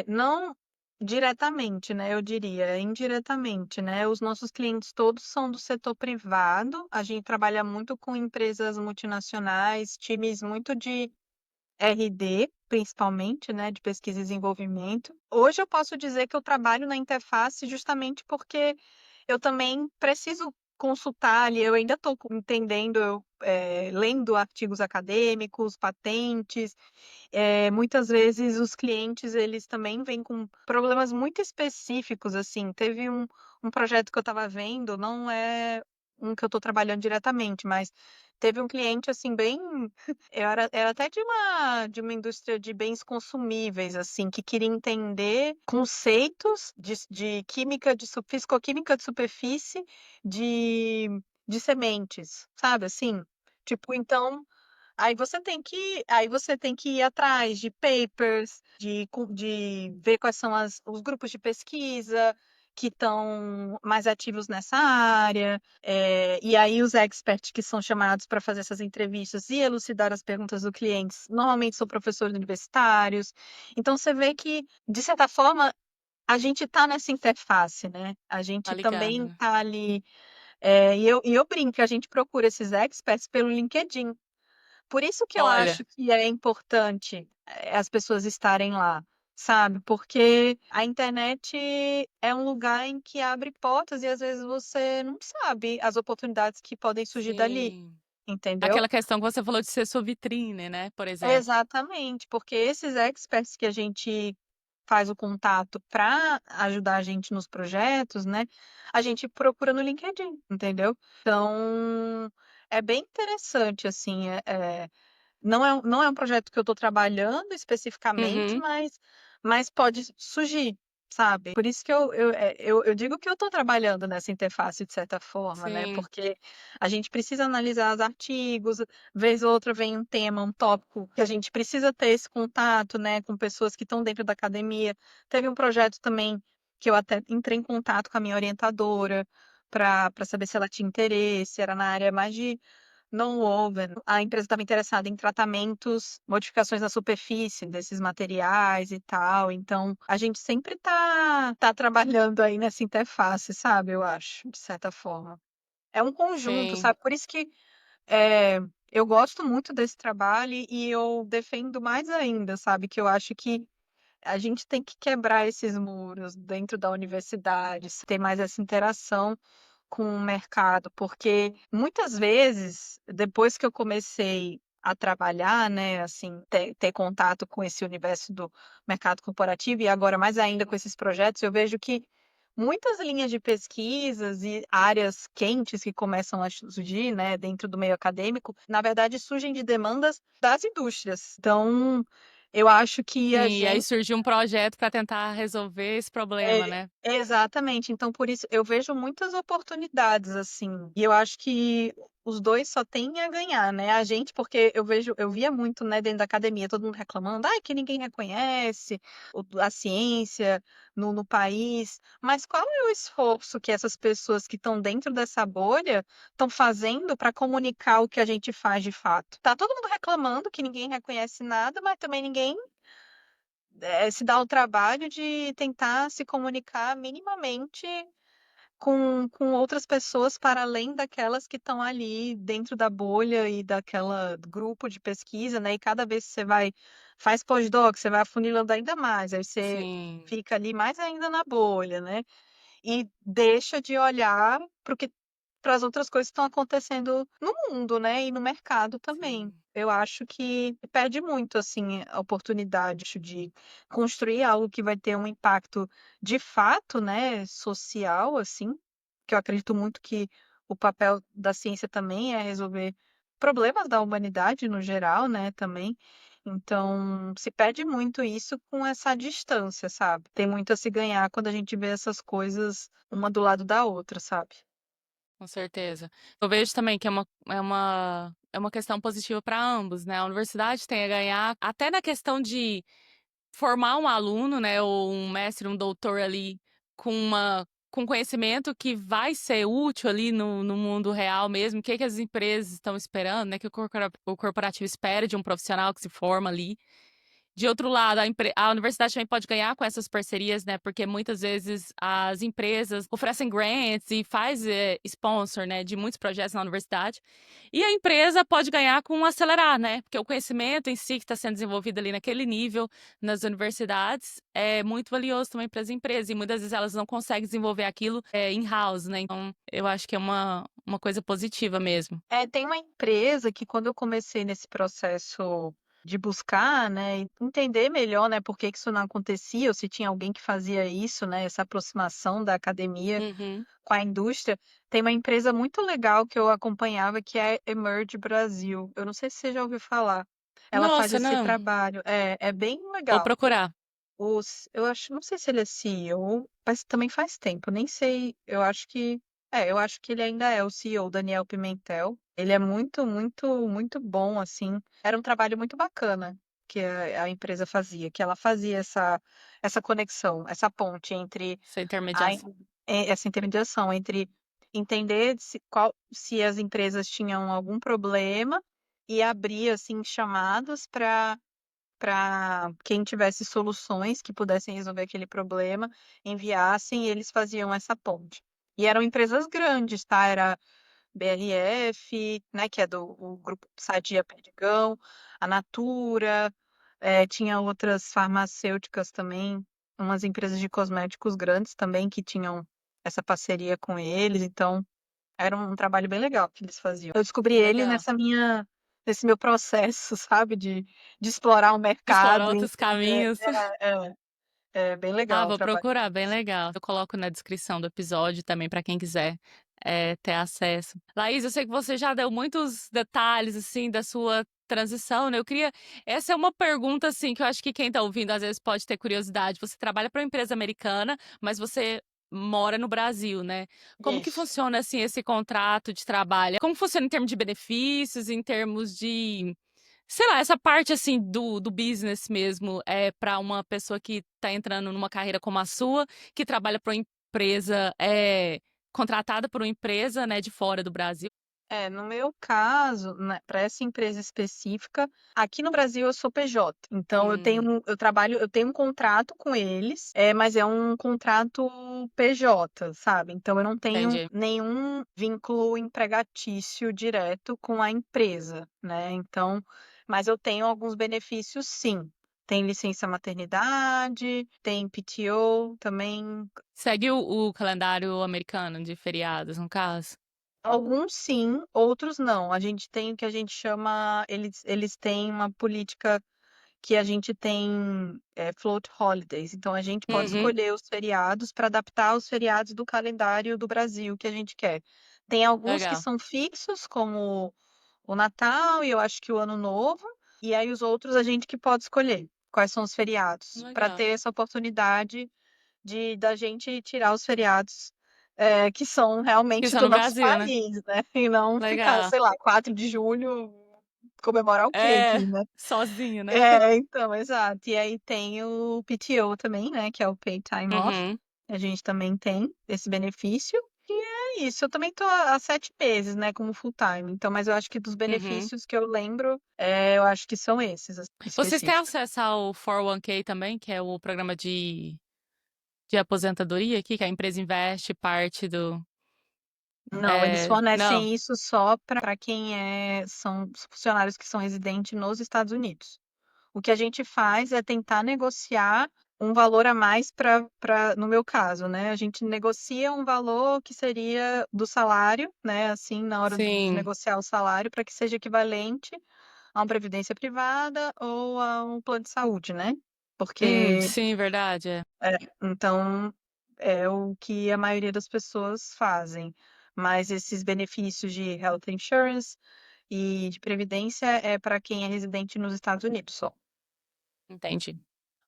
Não diretamente, né, eu diria, indiretamente, né? Os nossos clientes todos são do setor privado. A gente trabalha muito com empresas multinacionais, times muito R&D, principalmente, né, de pesquisa e desenvolvimento. Hoje eu posso dizer que eu trabalho na interface justamente porque eu também preciso consultar ali, eu ainda estou entendendo, lendo artigos acadêmicos, patentes, muitas vezes os clientes eles também vêm com problemas muito específicos, assim. Teve um projeto que eu estava vendo, não é um que eu estou trabalhando diretamente, mas teve um cliente, assim, bem era até de uma indústria de bens consumíveis, assim, que queria entender conceitos de química de fisicoquímica de superfície de de sementes, sabe, assim? Tipo, então aí você tem que ir atrás de papers, de ver quais são os grupos de pesquisa que estão mais ativos nessa área, e aí os experts que são chamados para fazer essas entrevistas e elucidar as perguntas do clientes, normalmente são professores universitários. Então você vê que, de certa forma, a gente está nessa interface, né? A Tá gente também ligado? está ali, e eu brinco que a gente procura esses experts pelo LinkedIn. Por isso que eu Olha, acho que é importante, as pessoas estarem lá, sabe, porque a internet é um lugar em que abre portas e às vezes você não sabe as oportunidades que podem surgir dali, sim. entendeu? Aquela questão que você falou de ser sua vitrine, né, por exemplo. Exatamente, porque esses experts que a gente faz o contato para ajudar a gente nos projetos, né, a gente procura no LinkedIn, entendeu? Então, é bem interessante, assim, não é um projeto que eu estou trabalhando especificamente, Uhum, mas pode surgir, sabe. Por isso que eu digo que eu estou trabalhando nessa interface de certa forma, né, sim, porque a gente precisa analisar os artigos, vez ou outra vem um tema, um tópico que a gente precisa ter esse contato, né, com pessoas que estão dentro da academia. Teve um projeto também que eu até entrei em contato com a minha orientadora para saber se ela tinha interesse, era na área mais de non-woven. A empresa estava interessada em tratamentos, modificações na superfície desses materiais e tal, então a gente sempre tá trabalhando aí nessa interface, sabe, eu acho, de certa forma. É um conjunto, sim. sabe, por isso que, eh, eu gosto muito desse trabalho e eu defendo mais ainda, sabe, que eu acho que a gente tem que quebrar esses muros dentro da universidade, ter mais essa interação com o mercado, porque muitas vezes, depois que eu comecei a trabalhar, né, assim, ter contato com esse universo do mercado corporativo e agora mais ainda com esses projetos, eu vejo que muitas linhas de pesquisas e áreas quentes que começam a surgir, né, dentro do meio acadêmico, na verdade surgem de demandas das indústrias. Então, eu acho que a Sim, e aí gente surgiu um projeto para tentar resolver esse problema, né. exatamente. Então, por isso, eu vejo muitas oportunidades, assim, e eu acho que os 2 só têm a ganhar, né, a gente porque eu via muito, né, dentro da academia, todo mundo reclamando: "Ai, que ninguém reconhece a ciência no país", mas qual é o esforço que essas pessoas que estão dentro dessa bolha estão fazendo para comunicar o que a gente faz de fato? Tá todo mundo reclamando que ninguém reconhece nada, mas também ninguém se dá o trabalho de tentar se comunicar minimamente com outras pessoas para além daquelas que estão ali dentro da bolha e daquela grupo de pesquisa, né, e cada vez que você faz pós-doc, você vai afunilando ainda mais, aí você Sim, fica ali mais ainda na bolha, né. E deixa de olhar para as outras coisas que estão acontecendo no mundo, né, e no mercado também. sim, Eu acho que perde muito, assim, a oportunidade acho, de construir algo que vai ter um impacto de fato, né, social, assim, que eu acredito muito que o papel da ciência também é resolver problemas da humanidade no geral, né, também. Então, se perde muito isso com essa distância, sabe. Tem muito a se ganhar quando a gente vê essas coisas uma do lado da outra, sabe. com certeza. Eu vejo também que é uma questão positiva para ambos, né, a universidade tem a ganhar até na questão de formar um aluno, né, ou um mestre, um doutor ali com conhecimento que vai ser útil ali no mundo real mesmo, o que que as empresas estão esperando, né, que o corporativo espera de um profissional que se forma ali. De outro lado, a universidade também pode ganhar com essas parcerias, né? Porque muitas vezes as empresas oferecem grants e faz sponsor, né, de muitos projetos na universidade. E a empresa pode ganhar com acelerar, né? Porque o conhecimento em si que está sendo desenvolvido ali naquele nível nas universidades é muito valioso também para as empresas. E muitas vezes elas não conseguem desenvolver aquilo in-house, né? Então, eu acho que é uma coisa positiva mesmo. Tem uma empresa que quando eu comecei nesse processo de buscar, né, e entender melhor, né, por que que isso não acontecia, ou se tinha alguém que fazia isso, né, essa aproximação da academia Uhum. com a indústria, tem uma empresa muito legal que eu acompanhava que é a Emerge Brasil. Eu não sei se você já ouviu falar. Ela faz Nossa, esse não. trabalho. É bem Vou legal. procurar. Eu acho, não sei se ele é CEO, mas também faz tempo, nem sei, eu acho que ele ainda é o CEO, Daniel Pimentel. Ele é muito, muito, muito bom, assim. Era um trabalho muito bacana que a empresa fazia, que ela fazia essa conexão, essa ponte entre Essa a, intermediação. essa intermediação entre entender se as empresas tinham algum problema e abrir assim chamadas para quem tivesse soluções que pudessem resolver aquele problema, enviassem e eles faziam essa ponte. E eram empresas grandes, tá? Era BRF, né, que é do o grupo Sadia Perdigão, a Natura, tinha outras farmacêuticas também, umas empresas de cosméticos grandes também que tinham essa parceria com eles, então era um trabalho bem legal que eles faziam. Eu descobri ele Legal. nesse meu processo, sabe, de explorar o Explorar mercado e outros entender. caminhos. É bem Ah, legal o vou trabalho procurar, bem deles. legal. Eu coloco na descrição do episódio também para quem quiser ter acesso. Laís, eu sei que você já deu muitos detalhes assim da sua transição, né? Essa é uma pergunta assim que eu acho que quem está ouvindo às vezes pode ter curiosidade. Você trabalha para uma empresa americana, mas você mora no Brasil, né? Como que Isso. funciona assim esse contrato de trabalho? Como funciona em termos de benefícios, em termos de sei lá, essa parte assim do business mesmo é para uma pessoa que está entrando numa carreira como a sua, que trabalha para uma empresa, contratada por uma empresa, né, de fora do Brasil. No meu caso, né, para essa empresa específica, aqui no Brasil eu sou PJ, então Hum, eu tenho um contrato com eles, mas é um contrato PJ, sabe? Então eu não tenho entendi. nenhum vínculo empregatício direto com a empresa, né? Então, mas eu tenho alguns benefícios, sim. Tem licença maternidade, tem PTO também. Segue o calendário americano de feriados, no caso? Alguns sim, outros não. A gente tem o que a gente chama, eles têm uma política que a gente tem float holidays. Então a gente pode Uhum, escolher os feriados para adaptar aos feriados do calendário do Brasil que a gente quer. Tem alguns que legal. são fixos, como o Natal e eu acho que o Ano Novo, e aí os outros a gente que pode escolher quais são os feriados, para Legal. ter essa oportunidade de da gente tirar os feriados, que são Que realmente são do no nosso Brasil, né? país, né, e não ficar, Legal. sei lá, 4 de julho, comemorar o quê É, aqui, né. sozinho, né? Então, exato. E aí tem o PTO também, né, que é o paid time off, Uhum, a gente também tem esse benefício, e é isso. Eu também tô há 7 meses, né, como full time, então mas eu acho que dos uhum. benefícios que eu lembro, eu acho que são esses, Vocês têm específicos. acesso ao 401k também, que é o programa de aposentadoria aqui, que a empresa investe parte do. Não, eles Não, fornecem isso só para quem são os funcionários que são residentes nos Estados Unidos. O que a gente faz é tentar negociar um valor a mais no meu caso, né? A gente negocia um valor que seria do salário, né? Assim, na hora de sim, negociar o salário, para que seja equivalente a uma previdência privada ou a um plano de saúde, né? Porque, sim, verdade. então, é o que a maioria das pessoas fazem. Mas esses benefícios de health insurance e de previdência é para quem é residente nos Estados Unidos só. Entendi.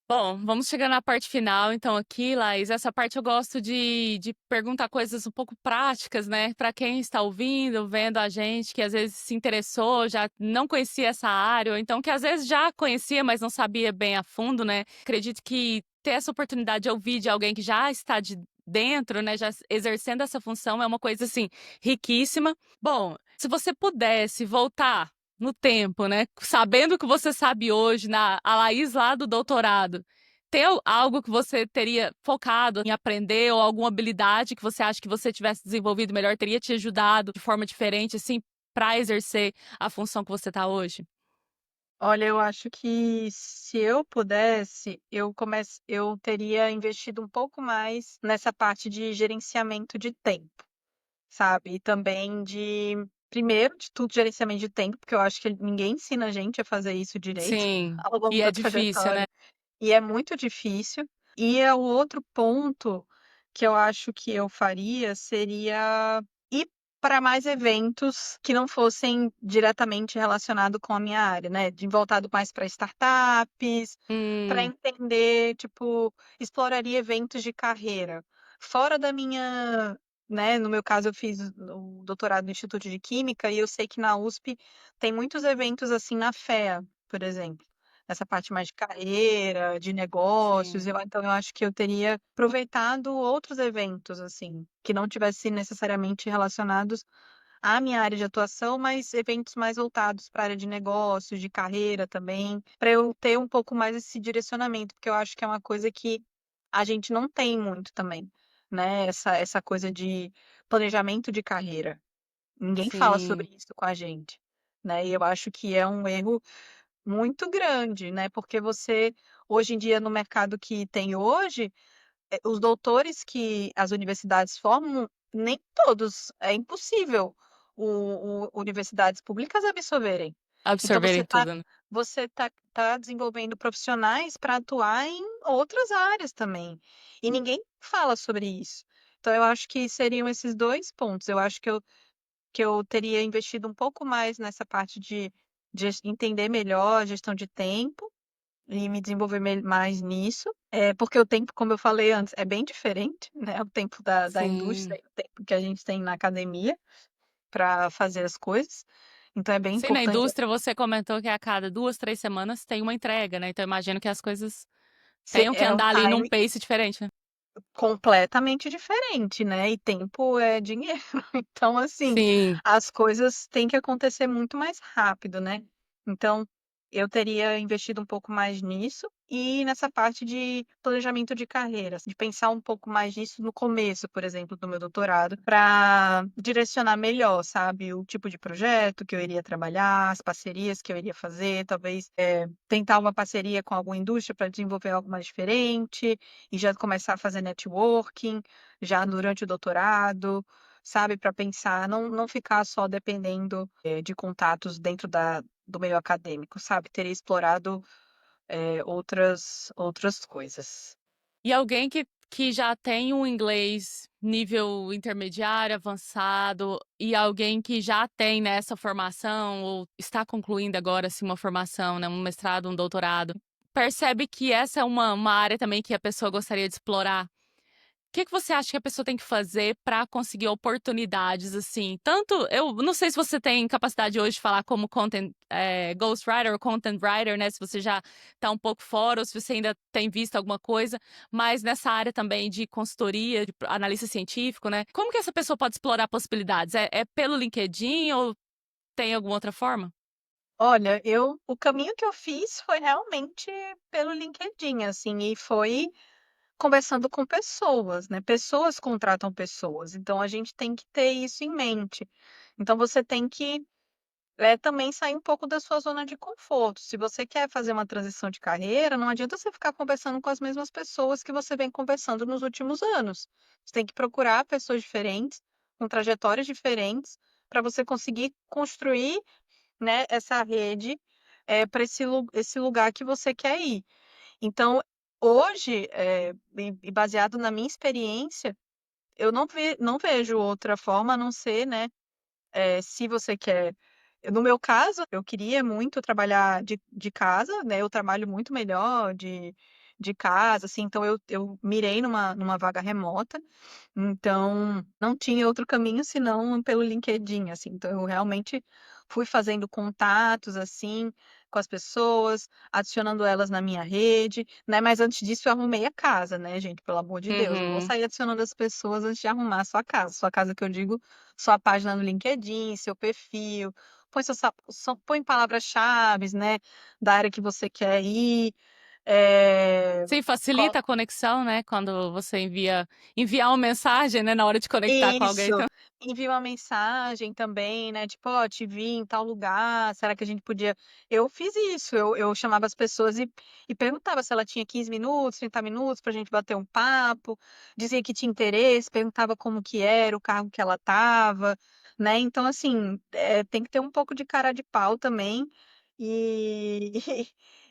Bom, vamos chegar na parte final, então, aqui, Laís. Essa parte eu gosto de perguntar coisas um pouco práticas, né? Para quem está ouvindo, vendo a gente, que às vezes se interessou, já não conhecia essa área, ou então que às vezes já conhecia, mas não sabia bem a fundo, né? Acredito que ter essa oportunidade de ouvir de alguém que já está de dentro, né, já exercendo essa função, é uma coisa assim riquíssima. Bom, se você pudesse voltar no tempo, né? Sabendo o que você sabe hoje, a Laís lá do doutorado, tem algo que você teria focado em aprender ou alguma habilidade que você acha que você tivesse desenvolvido melhor, teria te ajudado de forma diferente, assim, para exercer a função que você está hoje? Olha, eu acho que se eu pudesse, eu teria investido um pouco mais nessa parte de gerenciamento de tempo, sabe? E também primeiro de tudo, gerenciamento de tempo, porque eu acho que ninguém ensina a gente a fazer isso direito Sim, ao longo e é da difícil, né? trajetória. E é muito difícil. E é o outro ponto que eu acho que eu faria seria ir para mais eventos que não fossem diretamente relacionados com a minha área, né? De voltado mais para startups, para Hum, entender, tipo, exploraria eventos de carreira. Fora da minha, né? No meu caso, eu fiz o doutorado no Instituto de Química e eu sei que na USP tem muitos eventos assim na FEA, por exemplo, essa parte mais de carreira, de negócios. sim, Então, eu acho que eu teria aproveitado outros eventos, assim, que não tivessem necessariamente relacionados à minha área de atuação, mas eventos mais voltados para a área de negócios, de carreira também, para eu ter um pouco mais esse direcionamento, porque eu acho que é uma coisa que a gente não tem muito também, né? Essa coisa de planejamento de carreira. Ninguém fala sim, sobre isso com a gente, né? E eu acho que é um erro muito grande, né, porque você hoje em dia, no mercado que tem hoje, os doutores que as universidades formam, nem todos, é impossível o universidades públicas absorverem. Então absorverem tudo, né? você tá desenvolvendo profissionais para atuar em outras áreas também, e ninguém fala sobre isso. Então eu acho que seriam esses 2 pontos. Eu acho que eu teria investido um pouco mais nessa parte de entender melhor a gestão de tempo e me desenvolver mais nisso. Porque o tempo, como eu falei antes, é bem diferente, né? O tempo da indústria Sim. e o tempo que a gente tem na academia para fazer as coisas. Então é bem Sim, na importante indústria você comentou que a cada 2, 3 semanas tem uma entrega, né? Então eu imagino que as coisas tenham que é um andar ali num time pace diferente, né? completamente diferente, né, e tempo é dinheiro. Então, assim, Sim, as coisas têm que acontecer muito mais rápido, né. Então, eu teria investido um pouco mais nisso e nessa parte de planejamento de carreira, de pensar um pouco mais nisso no começo, por exemplo, do meu doutorado, para direcionar melhor, sabe, o tipo de projeto que eu iria trabalhar, as parcerias que eu iria fazer, talvez, tentar uma parceria com alguma indústria para desenvolver algo mais diferente, e já começar a fazer networking já durante o doutorado, sabe, para pensar, não ficar só dependendo, de contatos dentro do meio acadêmico, sabe, teria explorado, outras coisas. e alguém que já tem um inglês nível intermediário, avançado, e alguém que já tem nessa formação, ou está concluindo agora assim, uma formação, né, um mestrado, um doutorado, percebe que essa é uma área também que a pessoa gostaria de explorar. Que você acha que a pessoa tem que fazer para conseguir oportunidades, assim? Tanto, eu não sei se você tem capacidade hoje de falar como ghostwriter ou content writer, né? Se você já está um pouco fora ou se você ainda tem visto alguma coisa, mas nessa área também de consultoria, de analista científico, né? Como que essa pessoa pode explorar possibilidades? É pelo LinkedIn ou tem alguma outra forma? Olha, o caminho que eu fiz foi realmente pelo LinkedIn, assim, e foi conversando com pessoas, né, pessoas contratam pessoas, então a gente tem que ter isso em mente. Então você tem que também sair um pouco da sua zona de conforto. Se você quer fazer uma transição de carreira, não adianta você ficar conversando com as mesmas pessoas que você vem conversando nos últimos anos. Você tem que procurar pessoas diferentes, com trajetórias diferentes, para você conseguir construir, né, essa rede, para esse lugar que você quer ir. Então, hoje, e baseado na minha experiência, eu não vejo outra forma a não ser, né, se você quer, no meu caso, eu queria muito trabalhar de casa, né, eu trabalho muito melhor de casa, assim, então eu mirei numa vaga remota, então não tinha outro caminho senão pelo LinkedIn, assim, então eu realmente fui fazendo contatos, assim, com as pessoas, adicionando elas na minha rede, né, mas antes disso eu arrumei a casa, né, gente, pelo amor de Deus, não vou Uhum. sair adicionando as pessoas antes de arrumar a sua casa que eu digo, sua página no LinkedIn, seu perfil, põe palavras-chaves, né, da área que você quer ir, eh, Sim, co facilita a conexão, né, quando você enviar uma mensagem, né, na hora de conectar com alguém, Isso, então envia uma mensagem também, né, tipo: "Ó, te vi em tal lugar, será que a gente podia". Eu fiz isso, eu chamava as pessoas e perguntava se ela tinha 15 minutos, 30 minutos pra gente bater um papo, dizia que tinha interesse, perguntava como que era o cargo que ela estava, né, então assim, tem que ter um pouco de cara de pau também, e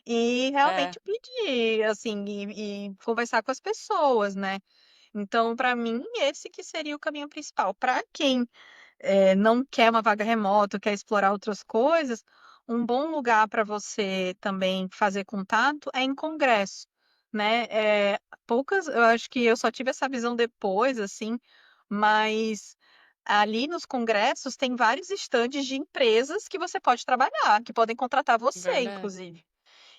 e é, realmente pedir, assim, e conversar com as pessoas, né. Então, para mim, esse que seria o caminho principal. Para quem, não quer uma vaga remota, quer explorar outras coisas, um bom lugar para você também fazer contato é em congresso, né. Poucas eu acho que eu só tive essa visão depois, assim, mas ali nos congressos tem vários estandes de empresas que você pode trabalhar, que podem contratar você, verdade. inclusive.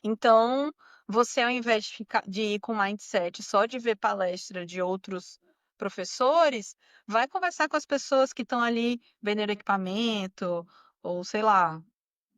Então, você ao invés de ir com mindset só de ver palestra de outros professores, vai conversar com as pessoas que estão ali vendendo equipamento, ou sei lá,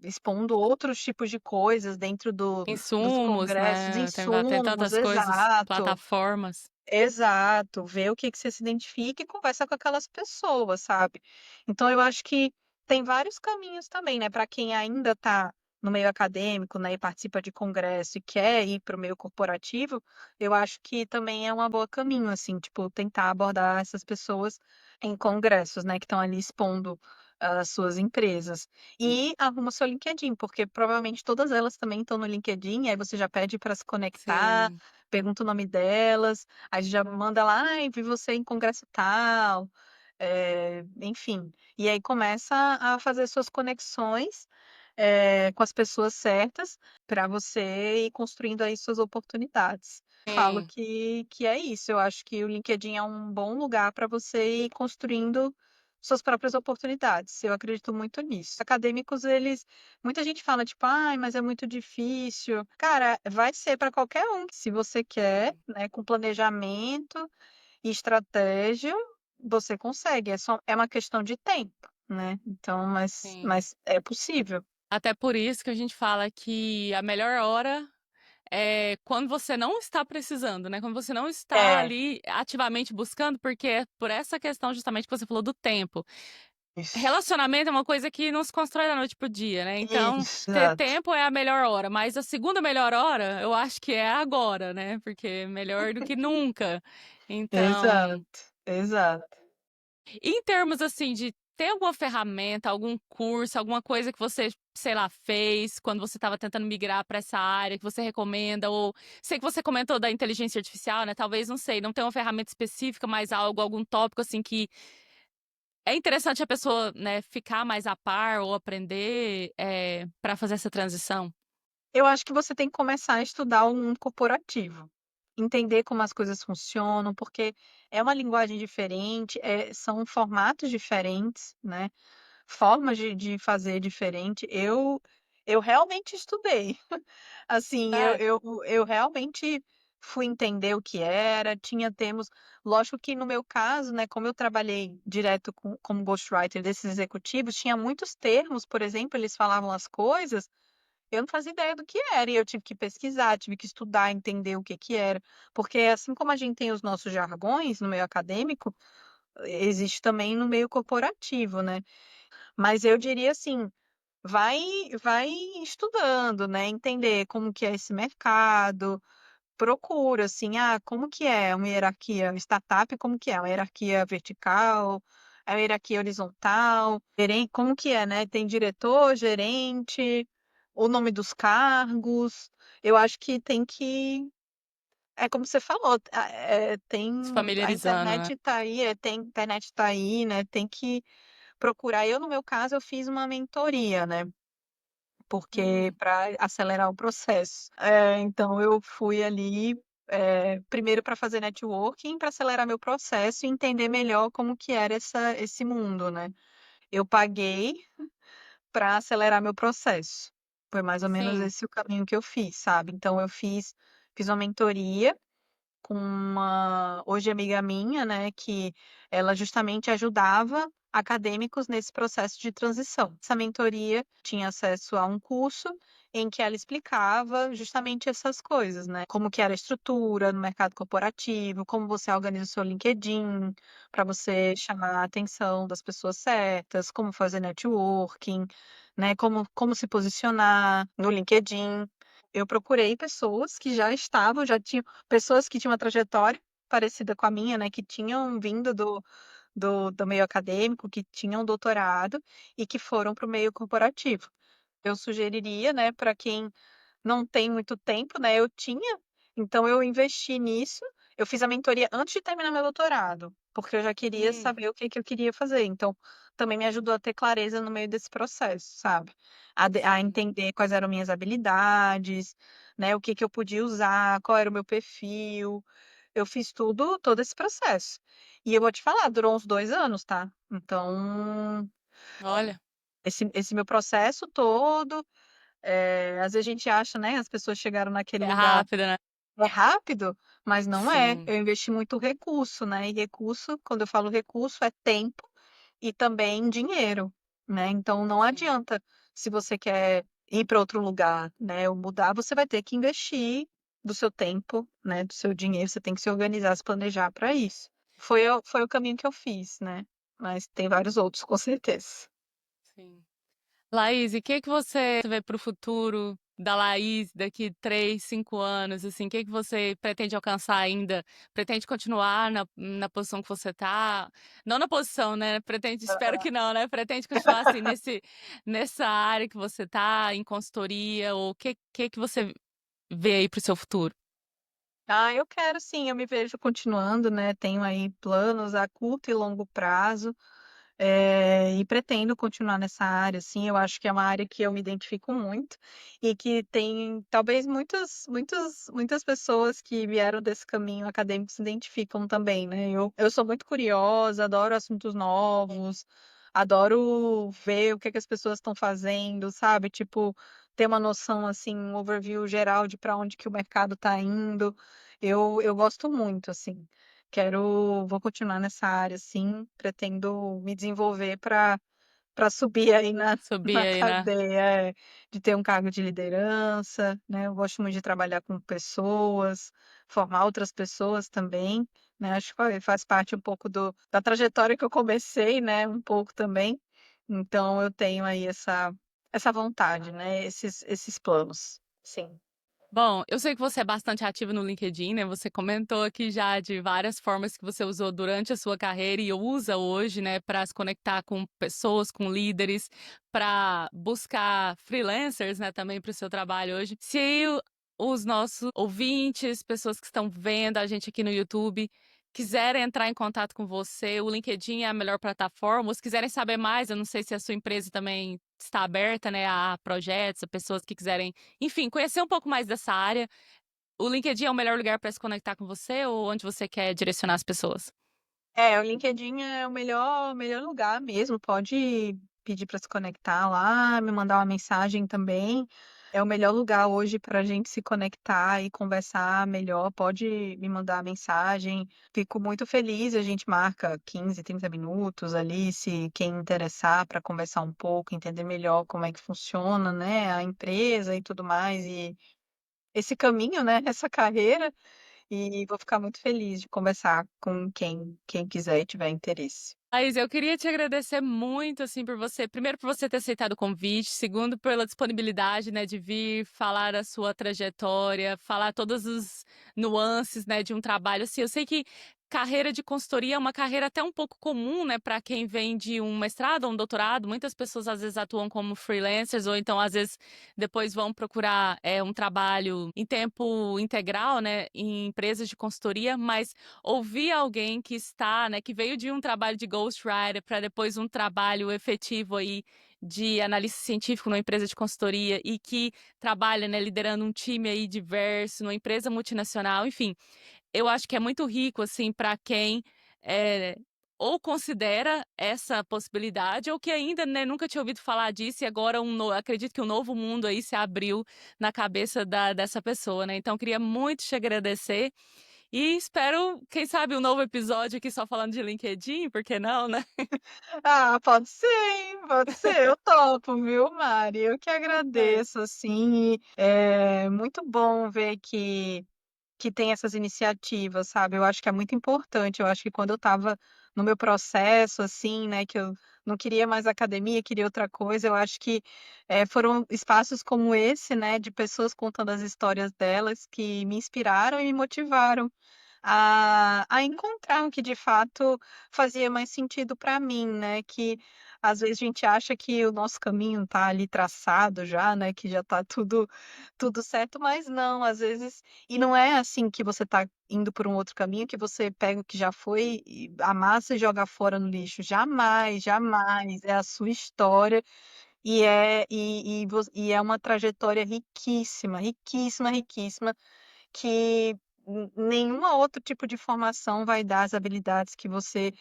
expondo outros tipos de coisas dentro dos Insumos, congressos, né, tem insumos, tantas coisas, exato. plataformas. Exato, ver o que que você se identifica e conversa com aquelas pessoas, sabe. Então eu acho que tem vários caminhos também, né, para quem ainda está no meio acadêmico, né, e participa de congresso e quer ir para o meio corporativo, eu acho que também é uma boa caminho, assim, tipo, tentar abordar essas pessoas em congressos, né, que estão ali expondo as suas empresas. E arruma o seu LinkedIn, porque provavelmente todas elas também estão no LinkedIn, aí você já pede para se conectar, Sim, pergunta o nome delas. Aí já manda lá: "Ai, vi você em congresso tal", enfim. E aí começa a fazer suas conexões, com as pessoas certas, para você ir construindo aí suas oportunidades. Falo sim, que é isso, eu acho que o LinkedIn é um bom lugar para você ir construindo suas próprias oportunidades, eu acredito muito nisso. Acadêmicos, eles muita gente fala tipo: "Ai, mas é muito difícil". Cara, vai ser para qualquer um, se você quer, sim, né, com planejamento e estratégia, você consegue, é uma questão de tempo, né, então sim. mas é possível. Até por isso que a gente fala que a melhor hora é quando você não está precisando, né, quando você não está É, ali ativamente buscando, porque é por essa questão justamente que você falou do tempo. isso. Relacionamento é uma coisa que não se constrói da noite para o dia, né, então Isso, ter exato. tempo é a melhor hora, mas a segunda melhor hora eu acho que é agora, né, porque é melhor do que nunca. Então, Exato, exato. em termos, assim, de ter alguma ferramenta, algum curso, alguma coisa que você, sei lá, fez quando você estava tentando migrar para essa área, que você recomenda ou sei que você comentou da inteligência artificial, né, talvez, não sei, não tenha uma ferramenta específica, mas algo, algum tópico, assim, que é interessante a pessoa, né, ficar mais a par ou aprender, pra fazer essa transição? Eu acho que você tem que começar a estudar o mundo corporativo, entender como as coisas funcionam, porque é uma linguagem diferente, são formatos diferentes, né, formas de fazer diferente. Eu realmente estudei. Assim, É. eu realmente fui entender o que era, tinha termos lógico que no meu caso, né, como eu trabalhei direto como ghostwriter desses executivos, tinha muitos termos, por exemplo, eles falavam as coisas, eu não fazia ideia do que era, e eu tive que pesquisar, tive que estudar, entender o que que era, porque assim como a gente tem os nossos jargões no meio acadêmico, existe também no meio corporativo, né. Mas eu diria assim, vai vai estudando, né, entender como que é esse mercado, procura assim, como que é uma hierarquia startup, como que é? Uma hierarquia vertical, é uma hierarquia horizontal, como que é, né, tem diretor, gerente, o nome dos cargos, eu acho que tem que é como você falou, tem Se a familiarizando, né. internet tá aí, tem internet tá aí, né, tem que procurar. Eu, no meu caso, eu fiz uma mentoria, né, porque Hum, para acelerar o processo. Então eu fui ali, primeiro para fazer networking, para acelerar meu processo e entender melhor como que era esse mundo, né. Eu paguei para acelerar meu processo. Foi mais ou menos sim. esse o caminho que eu fiz, sabe. Então eu fiz uma mentoria, com uma hoje amiga minha, né, que ela justamente ajudava acadêmicos nesse processo de transição. Essa mentoria tinha acesso a um curso em que ela explicava justamente essas coisas, né, como que era a estrutura no mercado corporativo, como você organiza o seu LinkedIn para você chamar a atenção das pessoas certas, como fazer networking, né, como se posicionar no LinkedIn. Eu procurei pessoas que já tinham pessoas que tinham uma trajetória parecida com a minha, né, que tinham vindo do meio acadêmico, que tinham doutorado e que foram para o meio corporativo. Eu sugeriria, né, para quem não tem muito tempo, né, eu tinha, então eu investi nisso, eu fiz a mentoria antes de terminar meu doutorado, porque eu já queria Hum, saber o que que eu queria fazer, então também me ajudou a ter clareza no meio desse processo, sabe. A sim. entender quais eram minhas habilidades, né, o que que eu podia usar, qual era o meu perfil, eu fiz todo esse processo. E eu vou te falar, durou uns 2 anos, tá. Então, Olha, esse meu processo todo, às vezes a gente acha, né, as pessoas chegaram naquele é lugar rápido, né? é rápido, mas não é. Sim, Eu investi muito recurso, né, e recurso, quando eu falo recurso, é tempo e também dinheiro, né. Então não sim. adianta, se você quer ir para outro lugar, né, ou mudar, você vai ter que investir do seu tempo, né, do seu dinheiro, você tem que se organizar, se planejar para isso. Foi o caminho que eu fiz, né, mas tem vários outros, com certeza. Sim. Laís, e o que que você vê para o futuro da Laís daqui 3, 5 anos, assim, o que que você pretende alcançar ainda? Pretende continuar na posição que você tá? Não na posição, né, pretende espero que não, né, pretende continuar, assim, nessa área que você tá, em consultoria, ou o que que você vê aí para o seu futuro? Ah, eu quero sim, eu me vejo continuando, né, tenho aí planos a curto e longo prazo, e pretendo continuar nessa área, assim, eu acho que é uma área que eu me identifico muito, e que tem talvez muitas pessoas que vieram desse caminho acadêmico se identificam também, né. Eu sou muito curiosa, adoro assuntos novos, adoro ver o que que as pessoas estão fazendo, sabe, tipo, ter uma noção, assim, um overview geral de para onde que o mercado está indo. Eu gosto muito, assim. Vou continuar nessa área, sim, pretendo me desenvolver para subir aí na Subir na aí, né? cadeia, de ter um cargo de liderança, né. Eu gosto muito de trabalhar com pessoas, formar outras pessoas também, né, acho que faz parte um pouco da trajetória que eu comecei, né, um pouco também. Então eu tenho aí essa vontade, né, esses planos. Sim. Bom, eu sei que você é bastante ativo no LinkedIn, né? Você comentou aqui já de várias formas que você usou durante a sua carreira e usa hoje, né, para se conectar com pessoas, com líderes, para buscar freelancers, né, também para o seu trabalho hoje. Se os nossos ouvintes, pessoas que estão vendo a gente aqui no YouTube, quiserem entrar em contato com você, o LinkedIn é a melhor plataforma. Ou se quiserem saber mais, eu não sei se a sua empresa também está aberta, né, a projetos, a pessoas que quiserem enfim, conhecer um pouco mais dessa área. O LinkedIn é o melhor lugar para se conectar com você ou onde você quer direcionar as pessoas? É, o LinkedIn é o melhor lugar mesmo, pode pedir para se conectar lá, me mandar uma mensagem também. É o melhor lugar hoje para a gente se conectar e conversar melhor, pode me mandar mensagem. Fico muito feliz, a gente marca 15, 30 minutos ali, se quem interessar, para conversar um pouco, entender melhor como é que funciona, né, a empresa e tudo mais, e esse caminho, né, essa carreira. E vou ficar muito feliz de conversar com quem quiser e tiver interesse. Laís, eu queria te agradecer muito, assim, por você, primeiro por você ter aceitado o convite, segundo pela disponibilidade, né, de vir falar a sua trajetória, falar todas as nuances, né, de um trabalho. Assim, eu sei que carreira de consultoria é uma carreira até um pouco comum, né, para quem vem de um mestrado ou um doutorado. Muitas pessoas às vezes atuam como freelancers ou então às vezes depois vão procurar um trabalho em tempo integral, né, em empresas de consultoria, mas ouvir alguém que está, né, que veio de um trabalho de ghostwriter para depois um trabalho efetivo aí de analista científico numa empresa de consultoria e que trabalha, né, liderando um time aí diverso, numa empresa multinacional, enfim, eu acho que é muito rico, assim, para quem eh, ou considera essa possibilidade ou que ainda, né, nunca tinha ouvido falar disso e agora acredito que um novo mundo aí se abriu na cabeça dessa pessoa, né? Então, queria muito te agradecer E espero, quem sabe, um novo episódio aqui só falando de LinkedIn, por que não, né? Ah, pode ser, hein, pode ser, eu topo, viu, Mari? Eu que É, agradeço, assim, e é muito bom ver que tem essas iniciativas, sabe? Eu acho que é muito importante. Eu acho que quando eu estava no meu processo, assim, né, que eu não queria mais academia, queria outra coisa, eu acho que foram espaços como esse, né, de pessoas contando as histórias delas que me inspiraram e me motivaram a encontrar o que de fato fazia mais sentido para mim, né? Que às vezes a gente acha que o nosso caminho tá ali traçado já, né? Que já tá tudo certo, mas não, às vezes e não é assim que você tá indo por um outro caminho que você pega o que já foi e amassa e joga fora no lixo. Jamais, jamais. É a sua história e é uma trajetória riquíssima, riquíssima, riquíssima que nenhuma outro tipo de formação vai dar as habilidades que você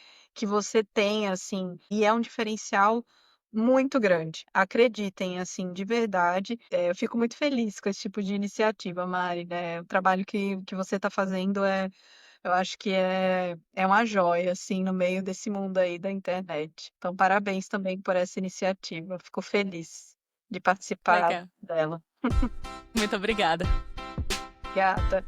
tem, assim, e é um diferencial muito grande. Acreditem, assim, de verdade. Eu fico muito feliz com esse tipo de iniciativa, Mari, né? O trabalho que você está fazendo eu acho que é uma joia, assim, no meio desse mundo aí da internet. Então, parabéns também por essa iniciativa. Fico feliz de participar legal. dela. Muito obrigada. Obrigada.